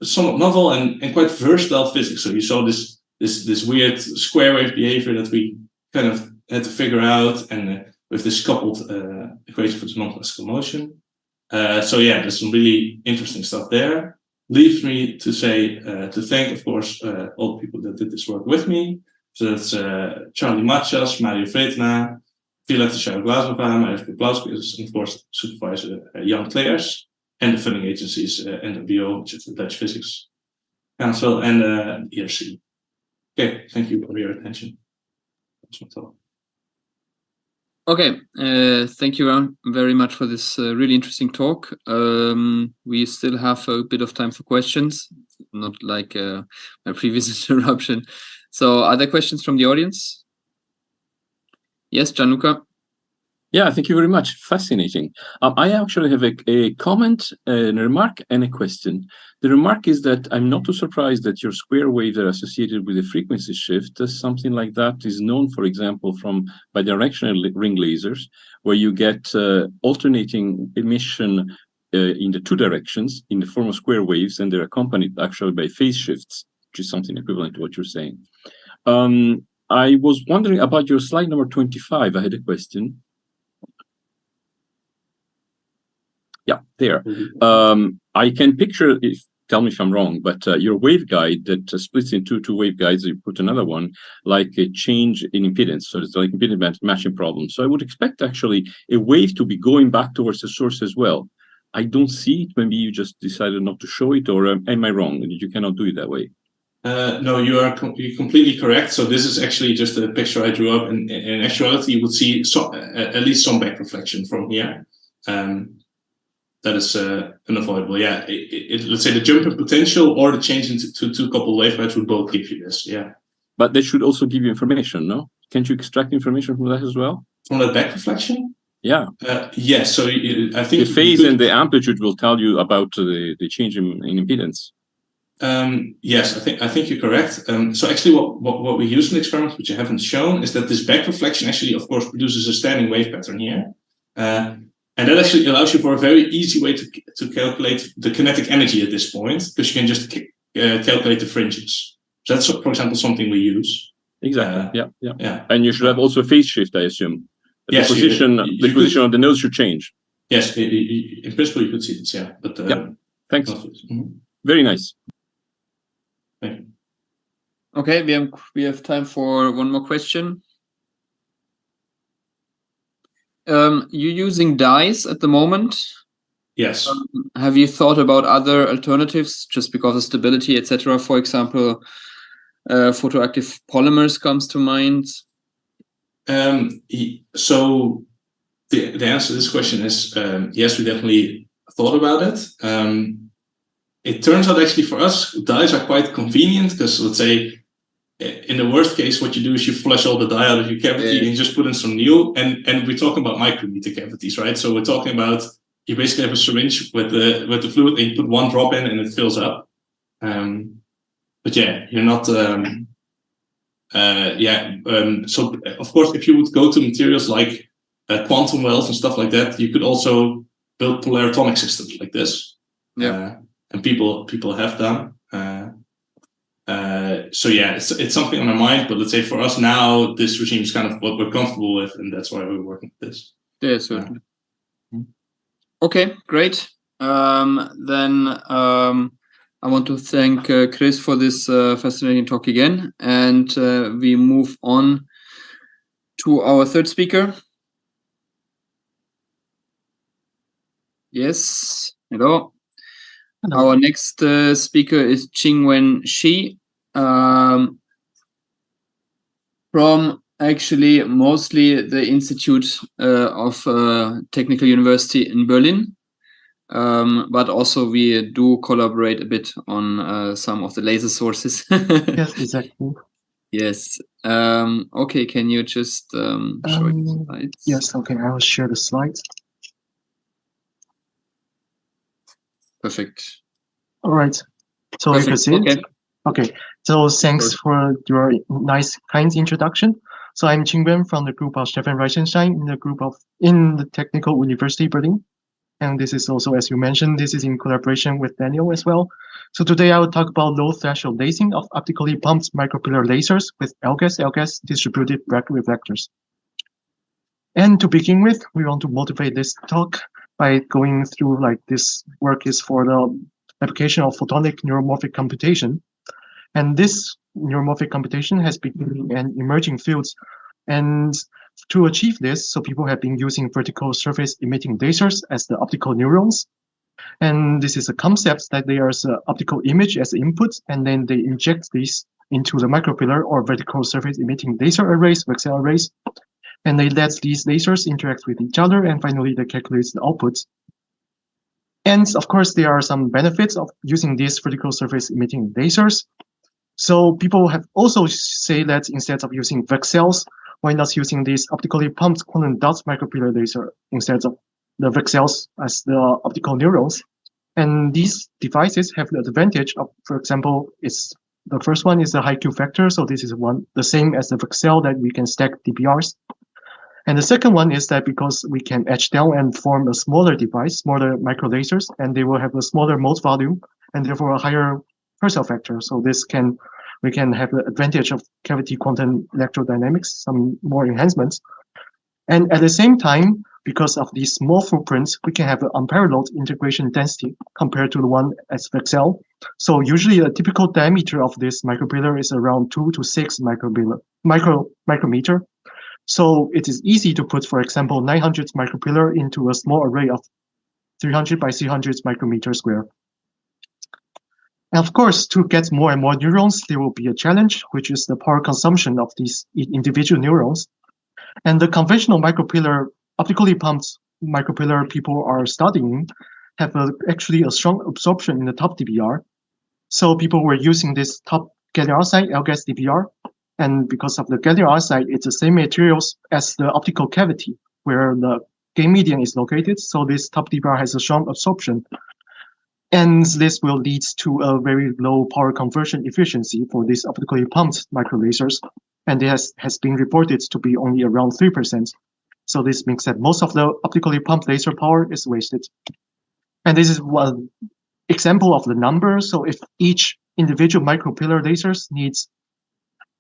somewhat novel and quite versatile physics. So you saw this weird square wave behavior that we kind of had to figure out, and with this coupled equation for non-classical motion. So yeah, there's some really interesting stuff there. Leaves me to say to thank, of course, all the people that did this work with me. So that's Charlie Machas, Mario Vetna, Violetta Shara-Glazova, Marius Poplawski, and of course supervisor Jan Kleers, and the funding agencies NWO, which is the Dutch Physics Council, and ERC. Okay, thank you for your attention. That's my talk. Okay, thank you very much for this really interesting talk. We still have a bit of time for questions, not like my previous interruption. So are there questions from the audience? Yes, Gianluca? Yeah, thank you very much. Fascinating. I actually have a comment, a remark, and a question. The remark is that I'm not too surprised that your square waves are associated with a frequency shift. Something like that is known, for example, from bidirectional ring lasers, where you get alternating emission in the two directions in the form of square waves, and they're accompanied actually by phase shifts, which is something equivalent to what you're saying. I was wondering about your slide number 25. I had a question. Yeah, there. I can picture, tell me if I'm wrong, but your waveguide that splits into two waveguides, you put another one, like a change in impedance. So it's like impedance matching problem. So I would expect actually a wave to be going back towards the source as well. I don't see it. Maybe you just decided not to show it, or am I wrong? You cannot do it that way. No, you're completely correct. So this is actually just a picture I drew up. And in actuality, you would see at least some back reflection from here. That is unavoidable. Yeah, let's say the jump in potential or the change into two coupled waveguides would both give you this. Yeah. But they should also give you information, no? Can't you extract information from that as well? From that back reflection? Yeah. Yes. So I think the phase and the amplitude will tell you about the change in impedance. Yes, I think you're correct. So actually, what we use in the experiment, which I haven't shown, is that this back reflection actually, of course, produces a standing wave pattern here. And that actually allows you for a very easy way to calculate the kinetic energy at this point, because you can just calculate the fringes. So that's, for example, something we use. Exactly. Yeah. And you should have also a phase shift, I assume. Yes, the position of the nodes should change. Yes, in principle you could see this. Yeah, but yeah. Thanks. Very nice. Thank you. Okay, we have time for one more question. You're using dyes at the moment. Yes. Have you thought about other alternatives just because of stability, etc.? For example, photoactive polymers comes to mind. So the answer to this question is yes, we definitely thought about it. It turns out actually for us, dyes are quite convenient because, let's say, in the worst case, what you do is you flush all the dye out of your cavity and just put in some new. And we're talking about micrometer cavities, right? So we're talking about you basically have a syringe with the fluid and you put one drop in and it fills up. But yeah, you're not. So of course, if you would go to materials like quantum wells and stuff like that, you could also build polaratomic systems like this. Yeah, and people have done. So yeah, it's something on our mind, but let's say for us now, this regime is kind of what we're comfortable with, and that's why we're working with this. Yeah, certainly. Okay, great. Then I want to thank Chris for this fascinating talk again, and we move on to our third speaker. Yes, hello. Our next speaker is Qingwen Shi, from actually mostly the Institute of Technical University in Berlin, but also we do collaborate a bit on some of the laser sources. Yes, exactly. Yes. Okay, can you just show the slides? Yes, okay, I will share the slides. Perfect. All right. So we proceed. Okay. So thanks for your nice, kind introduction. So I'm Qingwen from the group of Stefan Reichenstein in the Technical University Berlin. And this is also, as you mentioned, this is in collaboration with Daniel as well. So today I will talk about low threshold lasing of optically pumped micropillar lasers with LGAS distributed reflectors. And to begin with, we want to motivate this talk by going through like this work is for the application of photonic neuromorphic computation. And this neuromorphic computation has become an emerging field. And to achieve this, so people have been using vertical surface emitting lasers as the optical neurons. And this is a concept that there's an optical image as input, and then they inject these into the micropillar or vertical surface emitting laser arrays, VCSEL arrays, and they let these lasers interact with each other, and finally they calculate the output. And of course, there are some benefits of using these vertical surface emitting lasers. So people have also say that instead of using VCSELs, why not using this optically pumped quantum dot micropillar laser instead of the VCSELs as the optical neurons? And these devices have the advantage of, for example, the first one is the high Q factor. So this is the same as the VCSEL that we can stack DBRs. And the second one is that because we can etch down and form a smaller device, smaller micro lasers, and they will have a smaller mode volume and therefore a higher Purcell factor. So we can have the advantage of cavity quantum electrodynamics, some more enhancements. And at the same time, because of these small footprints, we can have an unparalleled integration density compared to the one as VCSEL. So usually a typical diameter of this micropillar is around 2 to 6 micrometer. So it is easy to put, for example, 900 micropillar into a small array of 300 by 300 micrometer square. And of course, to get more and more neurons, there will be a challenge, which is the power consumption of these individual neurons. And the conventional micropillar, optically pumped micropillar people are studying have actually a strong absorption in the top DBR. So people were using this top gallium arsenide LGAS DBR. And because of the gallium arsenide, it's the same materials as the optical cavity where the gain median is located. So this top DBR has a strong absorption. And this will lead to a very low power conversion efficiency for these optically pumped microlasers. And it has been reported to be only around 3%. So this means that most of the optically pumped laser power is wasted. And this is one example of the number. So if each individual micropillar lasers needs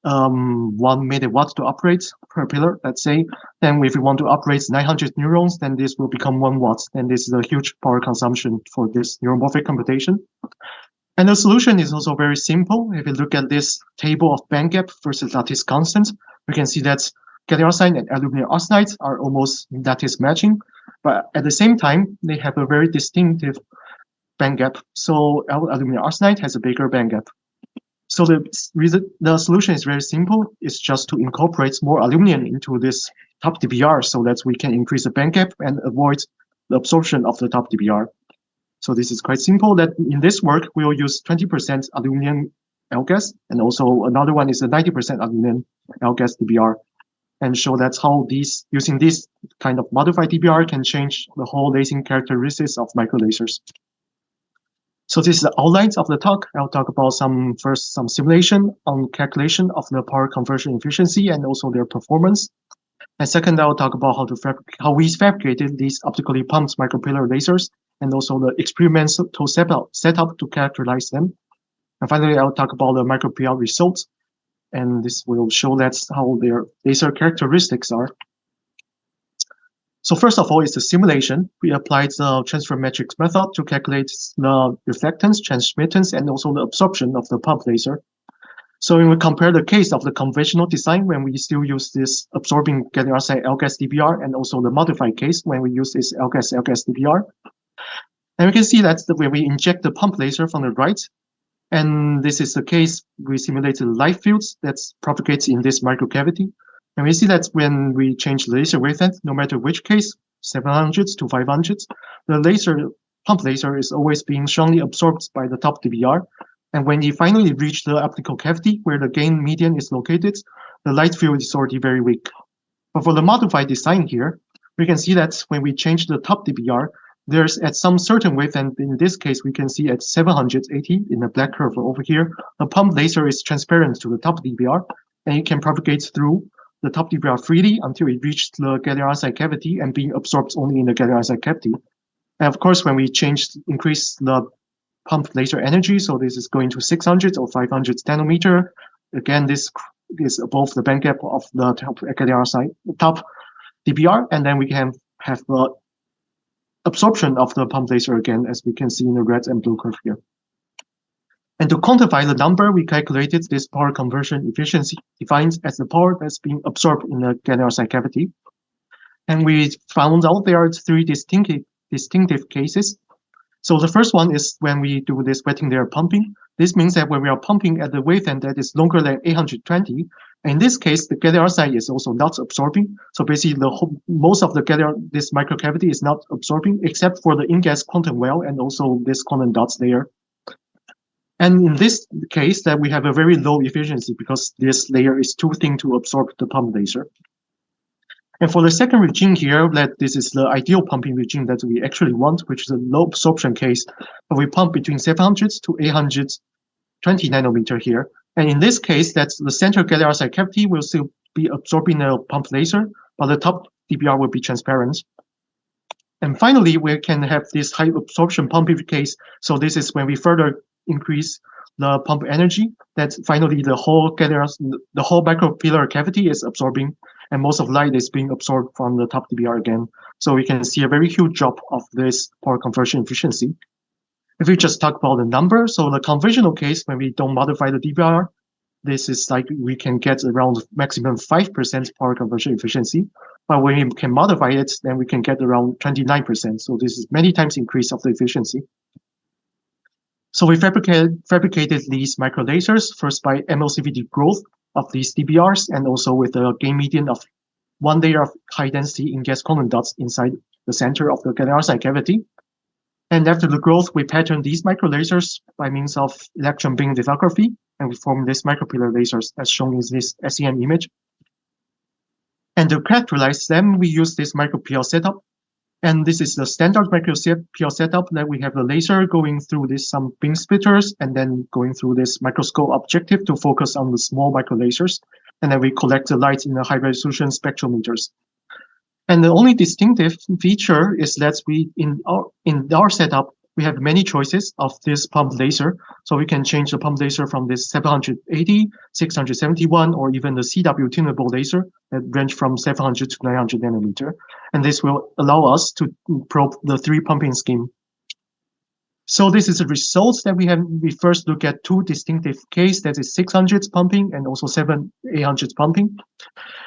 1 milliwatt to operate per pillar, let's say, then if we want to operate 900 neurons, then this will become 1 watt. And this is a huge power consumption for this neuromorphic computation. And the solution is also very simple. If you look at this table of bandgap versus lattice constant, we can see that gallium arsenide and aluminum arsenide are almost lattice matching, but at the same time, they have a very distinctive bandgap. So aluminum arsenide has a bigger bandgap. So the solution is very simple. It's just to incorporate more aluminum into this top DBR so that we can increase the bandgap and avoid the absorption of the top DBR. So this is quite simple. That in this work, we will use 20% aluminum LGAS, and also another one is a 90% aluminum LGAS DBR, and show that's how using this kind of modified DBR can change the whole lasing characteristics of microlasers. So this is the outlines of the talk. I'll talk about first some simulation on calculation of the power conversion efficiency and also their performance. And second, I'll talk about how we fabricated these optically pumped micropillar lasers and also the experimental setup to characterize them. And finally, I'll talk about the micropillar results. And this will show that's how their laser characteristics are. So first of all, it's the simulation. We applied the transfer matrix method to calculate the reflectance, transmittance, and also the absorption of the pump laser. So when we compare the case of the conventional design, when we still use this absorbing gallium arsenide LGAS DBR, and also the modified case when we use this LGAS DBR. And we can see that when we inject the pump laser from the right, and this is the case, we simulated light fields that propagates in this microcavity. And we see that when we change the laser wavelength, no matter which case, 700 to 500, the pump laser is always being strongly absorbed by the top DBR. And when you finally reach the optical cavity where the gain median is located, the light field is already very weak. But for the modified design here, we can see that when we change the top DBR, there's at some certain wavelength, in this case, we can see at 780 in the black curve over here, the pump laser is transparent to the top DBR, and it can propagate through the top DBR freely until it reaches the gallium arsenide cavity and being absorbed only in the gallium arsenide cavity. And of course, when we increase the pump laser energy, so this is going to 600 or 500 nanometer. Again, this is above the bandgap of the top KDR side, top dBr, and then we can have the absorption of the pump laser again, as we can see in the red and blue curve here. And to quantify the number, we calculated this power conversion efficiency defined as the power that's being absorbed in the KDR side cavity. And we found out there are three distinctive cases. So the first one is when we do this wetting layer pumping. This means that when we are pumping at the wavelength that is longer than 820, in this case, the KDR side is also not absorbing. So basically, most of the KDR, this microcavity is not absorbing, except for the in-gas quantum well and also this quantum dots layer. And in this case, that we have a very low efficiency because this layer is too thin to absorb the pump laser. And for the second regime here, that this is the ideal pumping regime that we actually want, which is a low absorption case. We pump between 700 to 820 nanometer here. And in this case, that's the center KDR side cavity will still be absorbing the pump laser, but the top dBr will be transparent. And finally, we can have this high absorption pumping case. So this is when we further increase the pump energy, that finally the whole micropillar cavity is absorbing, and most of light is being absorbed from the top dBr again. So we can see a very huge drop of this power conversion efficiency. If we just talk about the number, so the conventional case, when we don't modify the dBr, this is like we can get around maximum 5% power conversion efficiency. But when we can modify it, then we can get around 29%. So this is many times increase of the efficiency. So we fabricated these micro lasers first by MLCVD growth of these dBrs, and also with a gain median of one layer of high density in-gas quantum dots inside the center of the KDR side cavity. And after the growth, we patterned these micro lasers by means of electron beam lithography, and we formed these micropillar lasers as shown in this SEM image. And to characterize them, we use this micro-PL setup. And this is the standard micro-PL setup that we have the laser going through some beam splitters and then going through this microscope objective to focus on the small micro lasers. And then we collect the light in the high resolution spectrometers. And the only distinctive feature is that we, in our setup, we have many choices of this pump laser. So we can change the pump laser from this 780, 671, or even the CW tunable laser that range from 700 to 900 nanometer. And this will allow us to probe the three pumping scheme. So this is the results that we have. We first look at two distinctive cases, that is 600 pumping and also 800 pumping.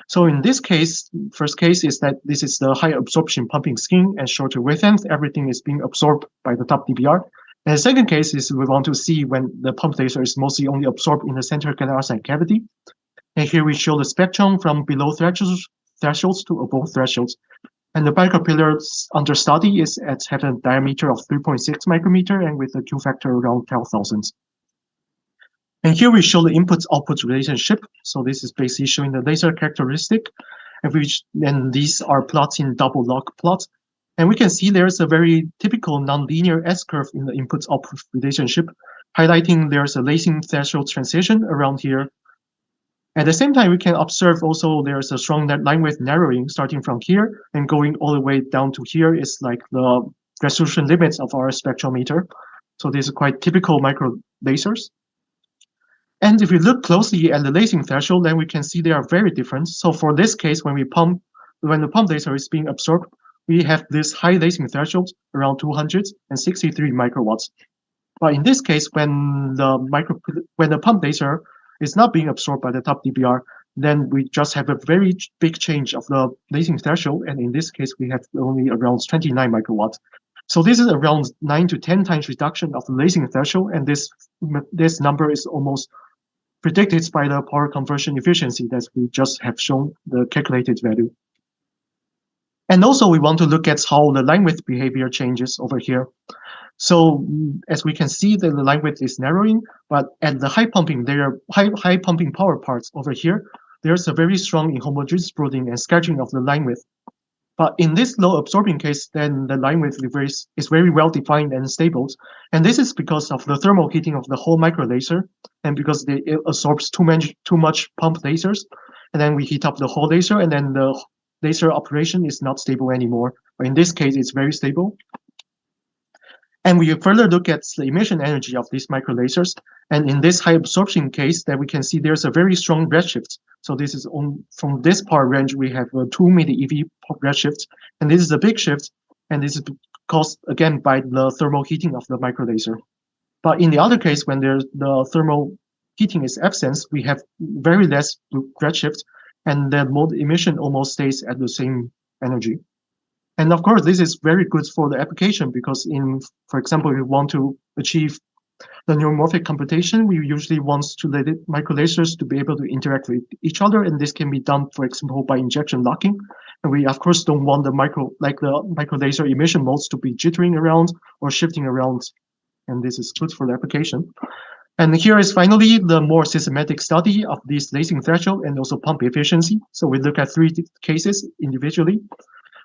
So in this case, first case is that this is the high absorption pumping scheme and shorter wavelength. Everything is being absorbed by the top dBr. And the second case is we want to see when the pump laser is mostly only absorbed in the center KDR side cavity. And here we show the spectrum from below thresholds to above thresholds. And the micropillar under study is have a diameter of 3.6 micrometer and with a Q factor around 12,000. And here we show the input-output relationship. So this is basically showing the laser characteristic, and these are plots in double log plots. And we can see there's a very typical nonlinear S-curve in the input-output relationship, highlighting there's a lasing threshold transition around here. At the same time, we can observe also there's a strong line width narrowing starting from here and going all the way down to here is like the resolution limits of our spectrometer. So these are quite typical micro lasers. And if we look closely at the lasing threshold, then we can see they are very different. So for this case, when the pump laser is being absorbed, we have this high lasing threshold around 263 microwatts. But in this case, when the pump laser is not being absorbed by the top dBr, then we just have a very big change of the lasing threshold. And in this case, we have only around 29 microwatts. So this is around 9 to 10 times reduction of the lasing threshold. And this number is almost predicted by the power conversion efficiency that we just have shown the calculated value. And also we want to look at how the line width behavior changes over here. So as we can see, the line width is narrowing, but at the high pumping power parts over here, there's a very strong inhomogeneous broadening and scattering of the line width. But in this low absorbing case, then the line width is very well defined and stable. And this is because of the thermal heating of the whole micro laser, and because it absorbs too much pump lasers. And then we heat up the whole laser, and then the laser operation is not stable anymore. But in this case, it's very stable. And we further look at the emission energy of these microlasers. And in this high absorption case, that we can see there's a very strong redshift. So this is from this power range, we have a 2 millieV redshift. And this is a big shift. And this is caused, again, by the thermal heating of the microlaser. But in the other case, when the thermal heating is absent, we have very less redshift. And the mode emission almost stays at the same energy. And of course, this is very good for the application because for example, we want to achieve the neuromorphic computation, we usually want the microlasers to be able to interact with each other. And this can be done, for example, by injection locking. And we, of course, don't want the microlaser emission modes to be jittering around or shifting around. And this is good for the application. And here is finally the more systematic study of this lasing threshold and also pump efficiency. So we look at 3 cases individually.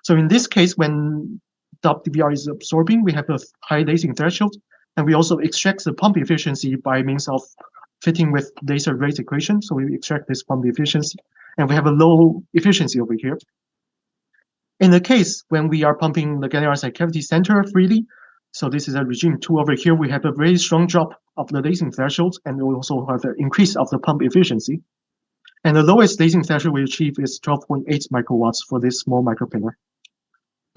So in this case, when DBR is absorbing, we have a high lasing threshold, and we also extract the pump efficiency by means of fitting with laser rate equation. So we extract this pump efficiency, and we have a low efficiency over here. In the case when we are pumping the gallium arsenide cavity center freely, so this is a regime 2 over here, we have a very strong drop of the lasing threshold, and we also have an increase of the pump efficiency. And the lowest lasing threshold we achieve is 12.8 microwatts for this small micropillar.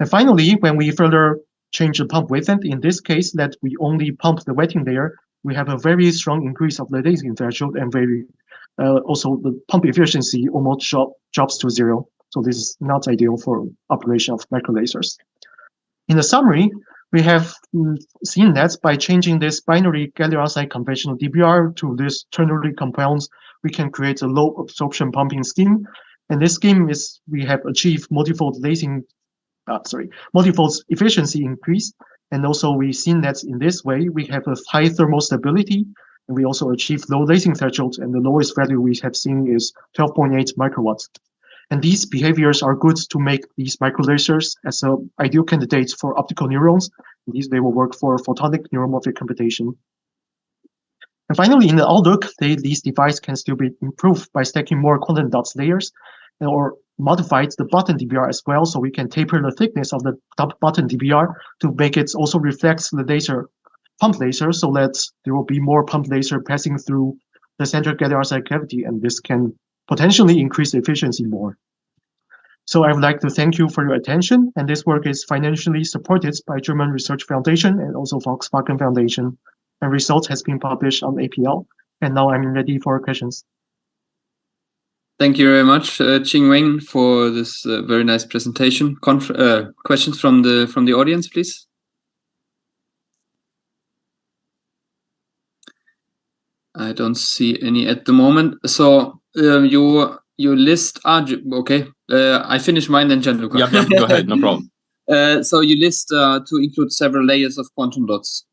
And finally, when we further change the pump wavelength, in this case that we only pump the wetting layer, we have a very strong increase of the lasing threshold, and also the pump efficiency almost drops to 0. So this is not ideal for operation of microlasers. In the summary, we have seen that by changing this binary gallium arsenide conventional DBR to this ternary compounds, we can create a low absorption pumping scheme. And this scheme is, we have achieved multifold efficiency increase. And also we've seen that in this way, we have a high thermal stability, and we also achieve low lasing thresholds, and the lowest value we have seen is 12.8 microwatts. And these behaviors are good to make these microlasers as an ideal candidate for optical neurons. They will work for photonic neuromorphic computation. And finally, in the outlook, these devices can still be improved by stacking more quantum dots layers, or modified the button DBR as well, so we can taper the thickness of the top button DBR to make it also reflect the pump laser, so that there will be more pump laser passing through the central gallium arsenide cavity, and this can potentially increase the efficiency more. So I would like to thank you for your attention, and this work is financially supported by German Research Foundation and also Volkswagen Foundation, and results has been published on APL, and now I'm ready for questions. Thank you very much, Qingwen, for this very nice presentation. Questions from the audience, please. I don't see any at the moment. So you list. Okay. I finish mine, then Gianluca. Yeah, go ahead. No problem. So you list to include several layers of quantum dots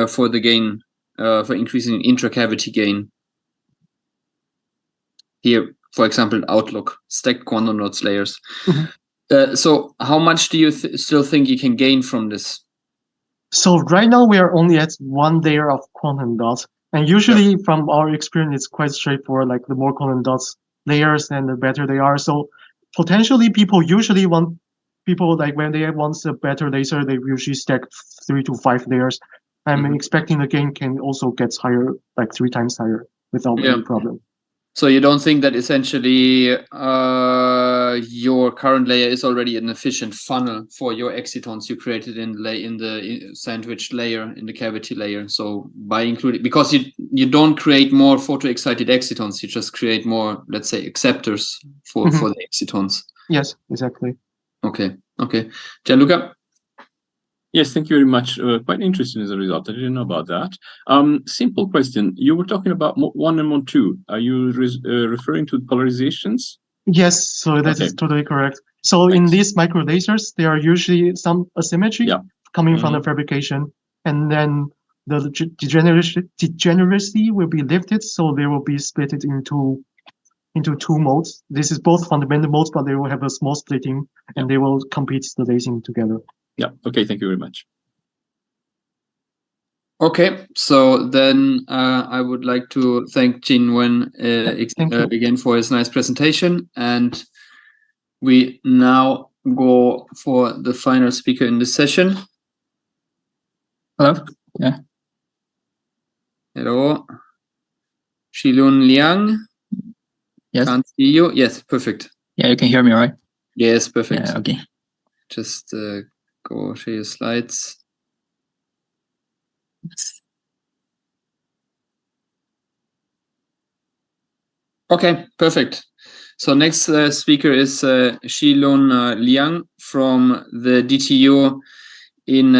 for the gain, for increasing intracavity gain. Here, for example, outlook, stacked quantum dots layers. Mm-hmm. So how much do you still think you can gain from this? So right now we are only at 1 layer of quantum dots. And usually from our experience, it's quite straightforward, like the more quantum dots layers, and the better they are. So potentially when they want a better laser, they usually stack 3 to 5 layers. I'm expecting the gain can also get higher, like 3 times higher without any problem. So you don't think that essentially your current layer is already an efficient funnel for your excitons you created in the sandwich layer, in the cavity layer? So by including, because you don't create more photoexcited excitons, you just create more, let's say, acceptors for the excitons. Yes, exactly. Okay. Gianluca? Yes, thank you very much. Quite interesting as a result. I didn't know about that. Simple question. You were talking about mode 1 and mode 2. Are you referring to polarizations? Yes, so that is totally correct. So in these micro lasers, there are usually some asymmetry coming from the fabrication, and then the degeneracy will be lifted, so they will be split into 2 modes. This is both fundamental modes, but they will have a small splitting, and they will compete the lasing together. Yeah. Okay. Thank you very much. Okay. So then I would like to thank Qingwen again for his nice presentation. And we now go for the final speaker in this session. Hello? Yeah. Hello. Shilun Liang. Yes. Can't see you. Yes, perfect. Yeah, you can hear me, right? Yes, perfect. Yeah, okay. Just go share your slides. Okay, perfect. So next speaker is Shilun Liang from the DTU in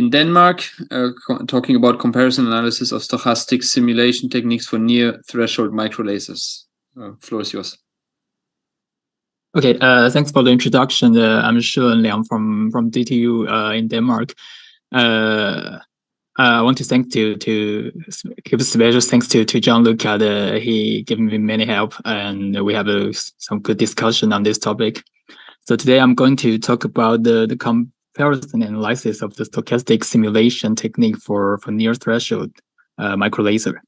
Denmark, talking about comparison analysis of stochastic simulation techniques for near threshold microlasers. Floor is yours. Okay, thanks for the introduction. I'm Shilun Liang from DTU in Denmark. I want to give special thanks to Gianluca. He gave me many help, and we have some good discussion on this topic. So today I'm going to talk about the comparison and analysis of the stochastic simulation technique for near threshold microlaser.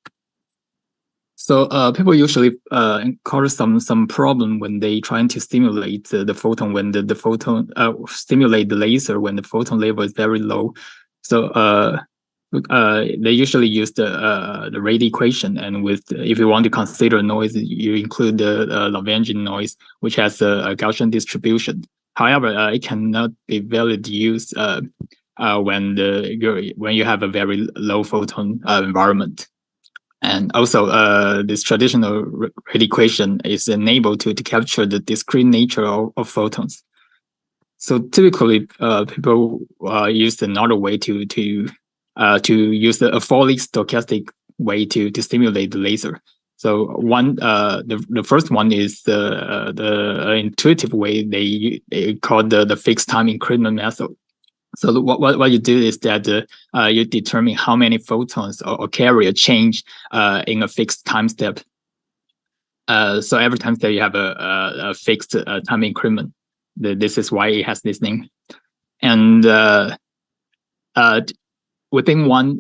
So people usually encounter some problem when they trying to stimulate the photon when the photon stimulate the laser when the photon level is very low. So they usually use the rate equation, and if you want to consider noise, you include the Lagrangian noise, which has a Gaussian distribution. However, it cannot be valid used when you have a very low photon environment. And also, this traditional rate equation is enabled to capture the discrete nature of photons. So typically, people use another way to use a fully stochastic way to stimulate the laser. So the first one is the intuitive way they call the fixed time increment method. So what you do is that you determine how many photons or carrier change in a fixed time step. So every time that you have a fixed time increment, this is why it has this name. And within one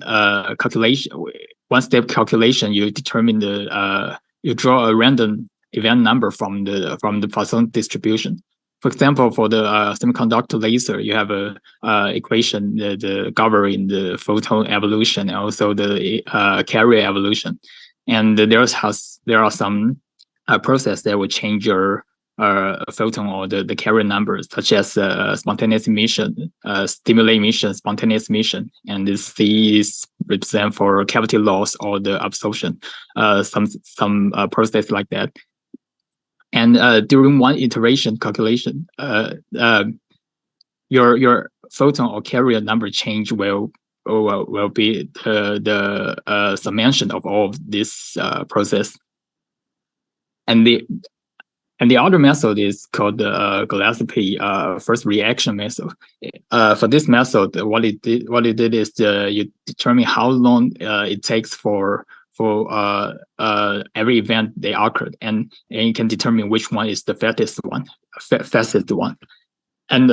step calculation, you determine you draw a random event number from the Poisson distribution. For example, for the semiconductor laser, you have a equation that governing the photon evolution and also the carrier evolution. And there are some process that will change your photon or the carrier numbers, such as spontaneous emission, stimulate emission, spontaneous emission, and this is represent for cavity loss or the absorption, some process like that. And during one iteration calculation, your photon or carrier number change will be the summation of all of this process. And the other method is called the Gillespie first reaction method. For this method, what it did is you determine how long it takes for every event they occurred, and you can determine which one is the fastest one. And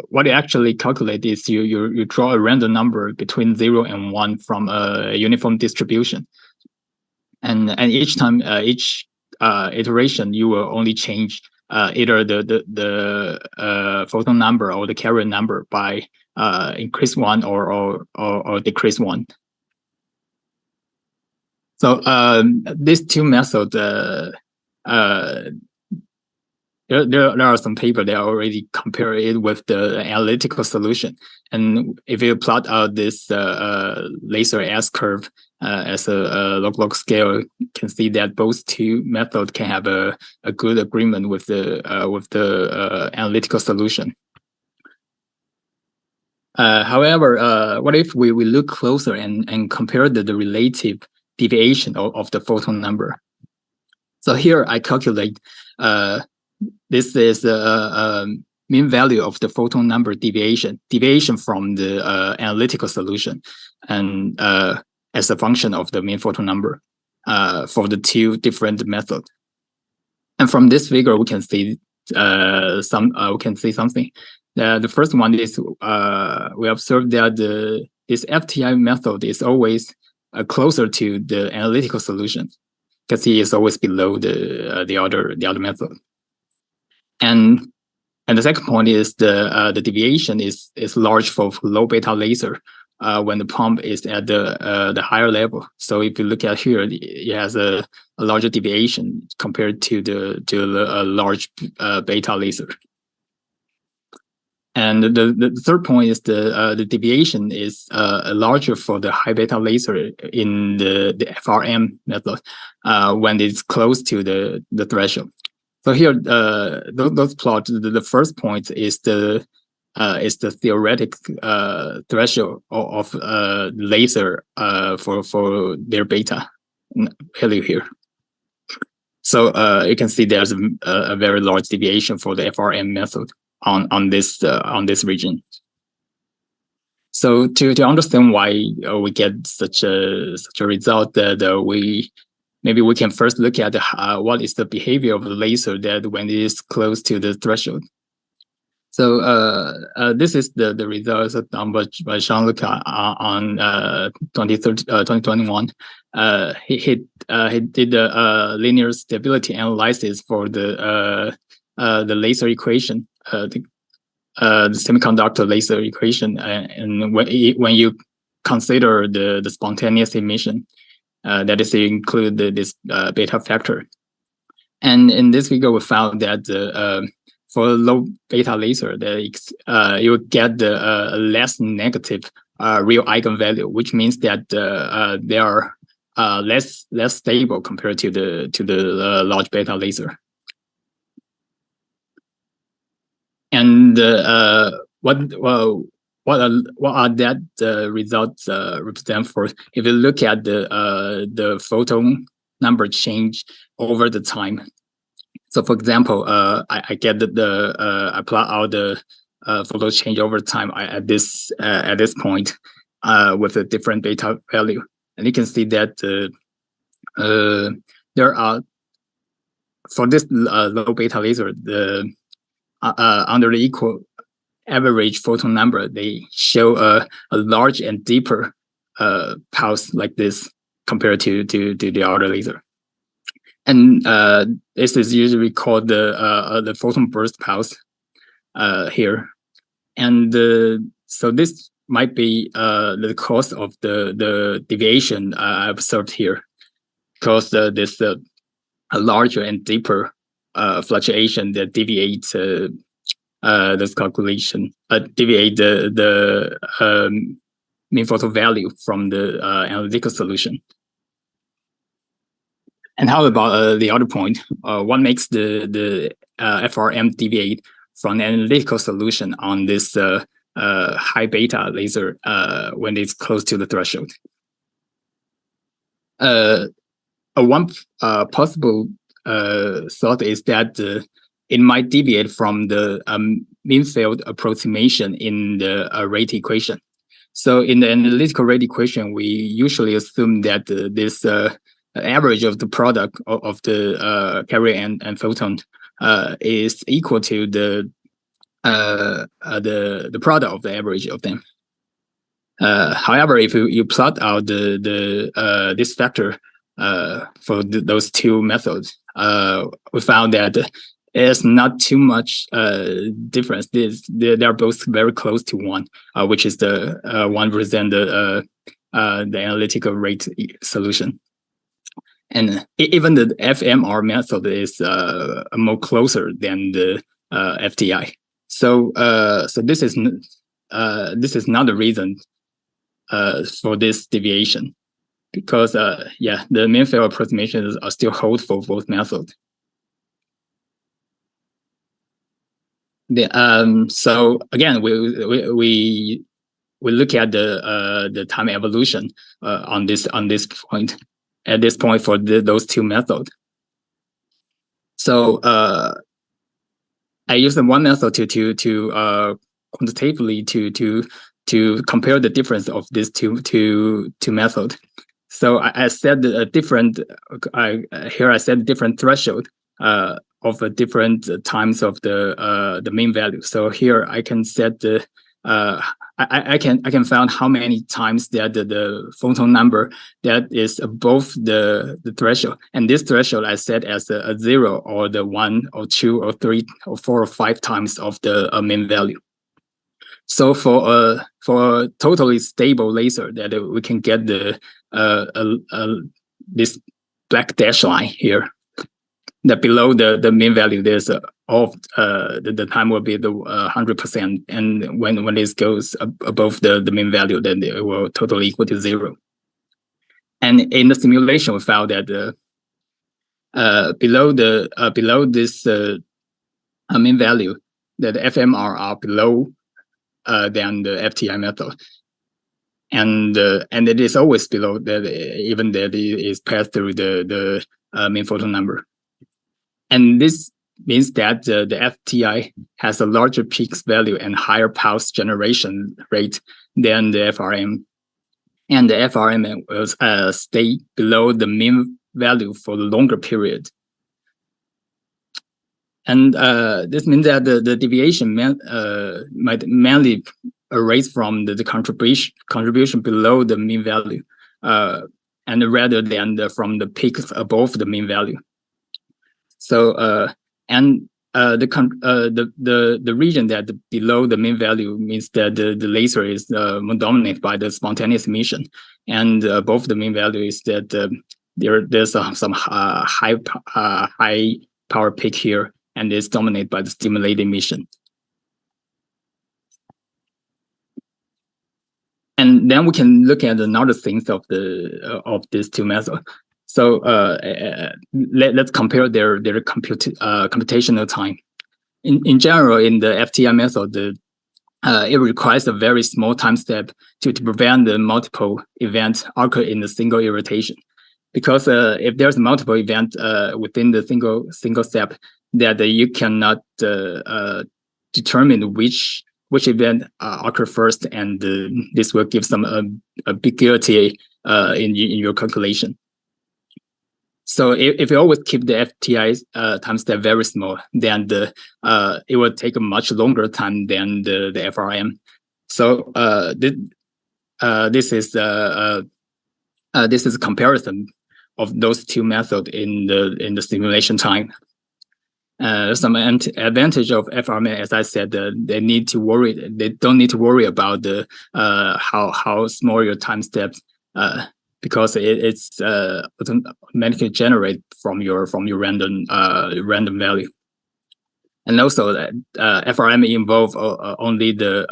what you actually calculate is you draw a random number between 0 and 1 from a uniform distribution, and each time each iteration, you will only change either the photon number or the carrier number by increase 1 or decrease 1. So these two methods, there are some papers that already compare it with the analytical solution. And if you plot out this laser S curve as a log scale, you can see that both two methods can have a good agreement with the analytical solution. However, what if we look closer and compare the relative deviation of the photon number? So here I calculate this is a mean value of the photon number deviation from the analytical solution, and as a function of the mean photon number for the two different methods. And from this figure, we can see something. The first one is we observe that this FTI method is always closer to the analytical solution, because it is always below the other method. And the second point is the deviation is large for low beta laser, when the pump is at the higher level. So if you look at here, it has a larger deviation compared to the large beta laser. And the third point is the deviation is larger for the high beta laser in the FRM method when it's close to the threshold. So here, those plots, the first point is the theoretic threshold of laser for their beta value here. So you can see there's a very large deviation for the FRM method on this region. So to understand why we get such a result, that maybe we can first look at what is the behavior of the laser that when it is close to the threshold. So this is the results done by Jean-Luc on 2021. He did a linear stability analysis for the laser equation, the semiconductor laser equation, and when you consider the spontaneous emission, that is include this beta factor. And in this figure, we found that for low beta laser, you will get the less negative real eigenvalue, which means that they are less stable compared to the large beta laser. And what are that results represent for? If you look at the photon number change over the time. So, for example, I get I plot out the photon change over time at this point with a different beta value, and you can see that there are, for this low beta laser, under the equal average photon number, they show a large and deeper pulse like this compared to the other laser. And this is usually called the photon burst pulse here. And so this might be the cause of the deviation I observed here, because this a larger and deeper fluctuation that deviates this calculation, deviate the mean photon value from the analytical solution. And how about the other point? What makes the FRM deviate from the analytical solution on this high beta laser when it's close to the threshold? One possible thought is that it might deviate from the mean field approximation in the rate equation. So in the analytical rate equation, we usually assume that this average of the product of the carrier and photon is equal to the product of the average of them. However, if you plot out this factor for those two methods, we found that there's not too much difference. They are both very close to 1, which is the 1% the analytical rate solution. And even the FMR method is more closer than the FTI. So this is not the reason for this deviation, because the mean field approximations are still hold for both methods. So again, we look at the time evolution on this point. At this point for those two methods. So I use the one method to quantitatively to compare the difference of these two methods. So I set a different here I set different threshold of a different times of the mean value. So here I can set the I can find how many times that the photon number that is above the threshold, and this threshold I set as a 0 or the 1 or 2 or 3 or 4 or 5 times of the mean value. So for a totally stable laser, that we can get the this black dash line here. That below the mean value, there's the time will be the 100%, and when this goes above the mean value, then it will totally equal to 0. And in the simulation, we found that below this mean value, that the FMR are below than the FTI method, and it is always below that, even that it is passed through the mean photon number. And this means that the FTI has a larger peak value and higher pulse generation rate than the FRM. And the FRM will stay below the mean value for a longer period. And this means that the deviation might mainly arise from the contribution below the mean value, and rather than from the peaks above the mean value. So the region that below the mean value means that the laser is more dominated by the spontaneous emission, and above the mean value is that there's some high power peak here, and is dominated by the stimulated emission. And then we can look at another things of these two methods. So let's compare their computational time. In general, in the FTI method, it requires a very small time step to prevent the multiple events occur in a single iteration. Because if there's multiple events within the single step, that you cannot determine which event occur first, and this will give some ambiguity in your calculation. So if you always keep the FTI time step very small, then it will take a much longer time than the FRM. So this is a comparison of those two methods in the simulation time. Some advantage of FRM, as I said, they don't need to worry about the how small your time steps, because it's automatically generated from your random value. And also that FRM involve only the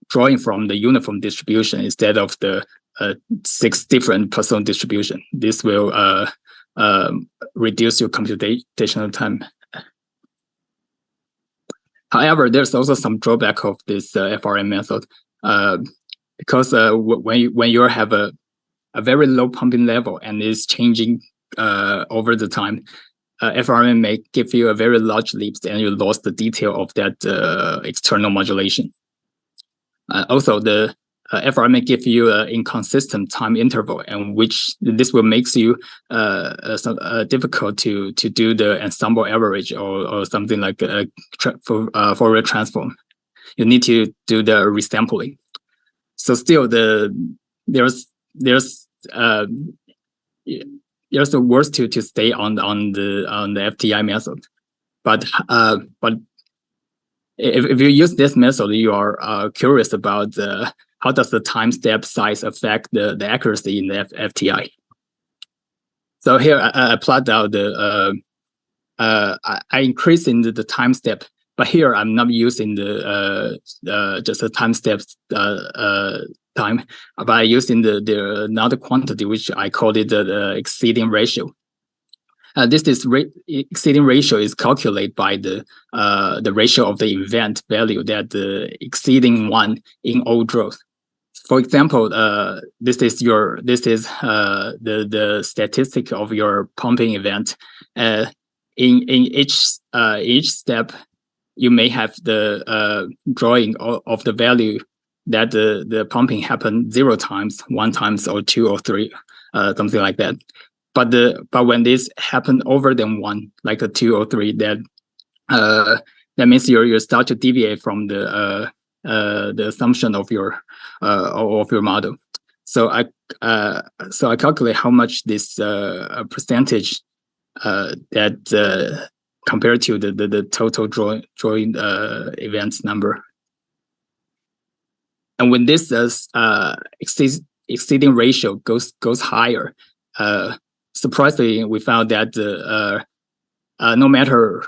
drawing from the uniform distribution instead of the 6 different Poisson distribution. This will reduce your computational time. However, there's also some drawback of this FRM method, because when you have a very low pumping level and is changing over the time, FRM may give you a very large leaps, and you lost the detail of that external modulation. Also, the FRM may give you an inconsistent time interval, and which this will makes you difficult to do the ensemble average or something like a Fourier transform. You need to do the resampling. So still, there's a worth to stay on the FTI method, but if you use this method, you are curious about how does the time step size affect the accuracy in the FTI. So here I plot out I increase in the time step, but here I'm not using the just a time steps time, but I using the another quantity which I called it the exceeding ratio. This exceeding ratio is calculated by the ratio of the event value that exceeding 1 in all draws. For example, this is the statistic of your pumping event. In each step, you may have the drawing of the value that the pumping happened 0 times, 1 times, or 2 or 3, something like that. But when this happened over than 1, like a 2 or 3, that means you start to deviate from the assumption of your model. So I calculate how much this percentage that compared to the total drawing events number. And when this exceeding ratio goes higher, surprisingly, we found that no matter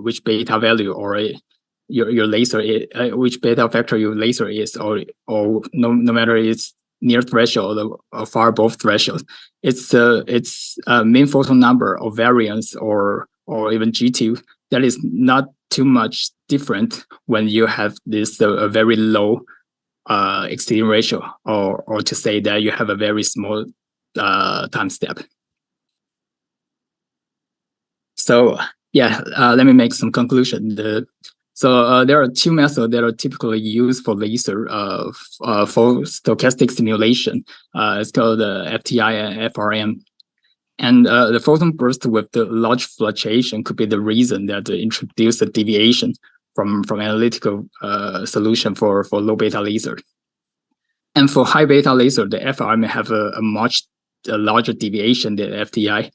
which beta value or your laser which beta factor your laser is, or no matter it's near threshold or far above threshold, it's mean photon number or variance or even G2 that is not too much different when you have this a very low exceeding ratio, or to say that you have a very small time step. So yeah, let me make some conclusion. So there are two methods that are typically used for laser for stochastic simulation. It's called FTI and FRM. And the photon burst with the large fluctuation could be the reason that introduced a deviation from analytical solution for low beta laser. And for high beta laser, the FRM may have a much larger deviation than FTI.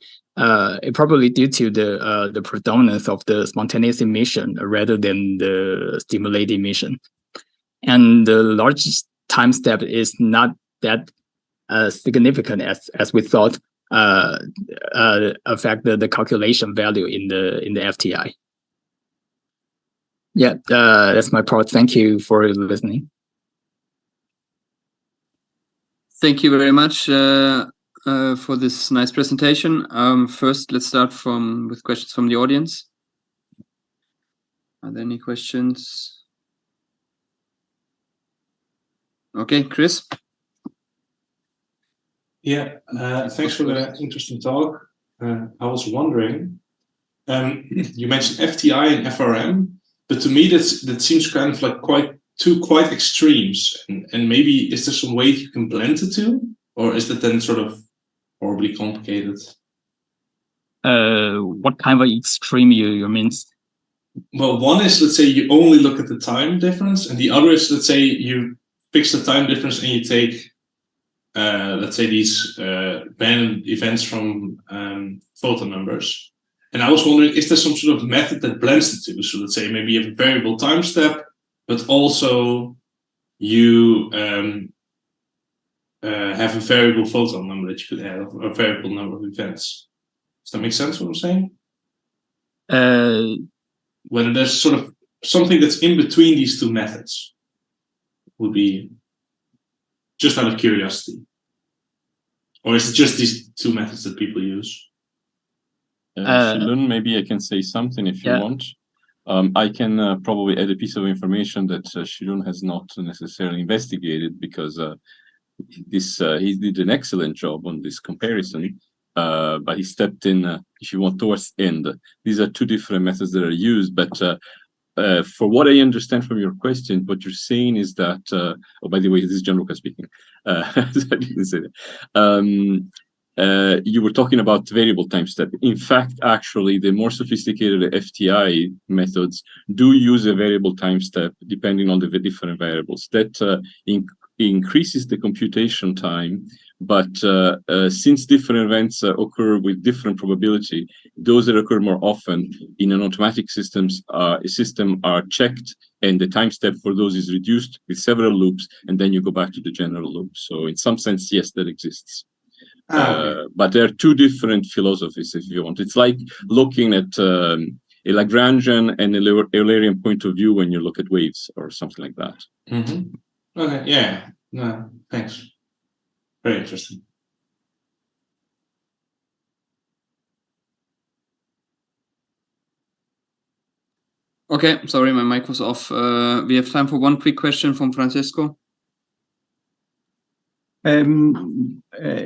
It probably due to the predominance of the spontaneous emission rather than the stimulated emission. And the large time step is not that significant as we thought affect the calculation value in the FTI. Yeah, that's my part. Thank you for listening. Thank you very much for this nice presentation. First, let's start with questions from the audience. Are there any questions? Okay, Chris. Yeah, thanks for the interesting talk. I was wondering, you mentioned FTI and FRM, but to me that seems kind of like two quite extremes. And maybe is there some way you can blend the two, or is that then sort of horribly complicated? What kind of extreme you mean? Well, one is, let's say you only look at the time difference, and the other is, let's say you fix the time difference and you take let's say these random events from photon numbers. And I was wondering, is there some sort of method that blends the two? So let's say maybe you have a variable time step, but also you have a variable photon number that you could add, or a variable number of events. Does that make sense what I'm saying? Whether there's sort of something that's in between these two methods would be just out of curiosity. Or is it just these two methods that people use? Shilun, maybe I can say something if you want. I can probably add a piece of information that Shilun has not necessarily investigated, because he did an excellent job on this comparison, but he stepped in, if you want, towards the end. These are two different methods that are used, but for what I understand from your question, what you're saying is that, oh, by the way, this is Gianluca speaking. I didn't say that. You were talking about variable time step. In fact, actually, the more sophisticated FTI methods do use a variable time step depending on the different variables. That increases the computation time, but since different events occur with different probability, those that occur more often in an automatic system are checked, and the time step for those is reduced with several loops, and then you go back to the general loop. So in some sense, yes, that exists. Okay. But there are two different philosophies, if you want. It's like looking at a Lagrangian and a Eulerian point of view when you look at waves or something like that. Mm-hmm. Okay, yeah. No, thanks. Very interesting. Okay, sorry, my mic was off. We have time for one quick question from Francesco. A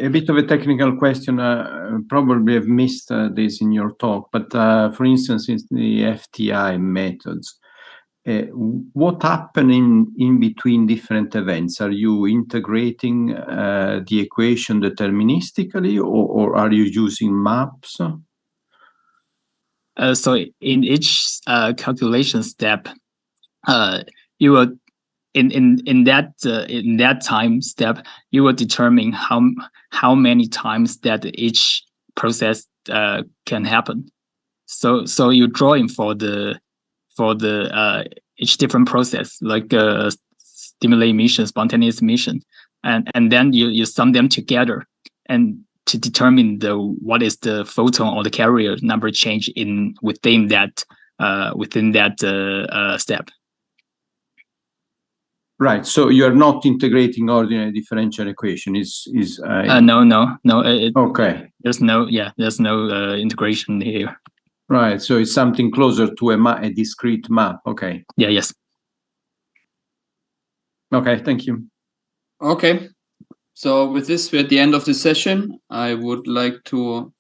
bit of a technical question. Probably have missed this in your talk, but for instance, in the FTI methods, what happened in between different events? Are you integrating the equation deterministically, or are you using maps? So in each calculation step, you will in that time step, you will determine how many times that each process can happen. So you draw in for the each different process, like stimulate emission, spontaneous emission, and then you sum them together and to determine what is the photon or the carrier number change within that step. Right. So you are not integrating ordinary differential equation. No. Okay. There's no integration here. Right. So it's something closer to a discrete map. Okay. Yeah. Yes. Okay. Thank you. Okay. So with this, we're at the end of the session. I would like to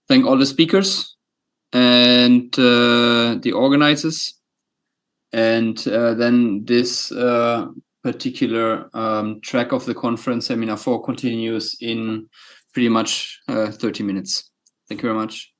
thank all the speakers and the organizers. And then this particular track of the conference, Seminar 4, continues in pretty much 30 minutes. Thank you very much.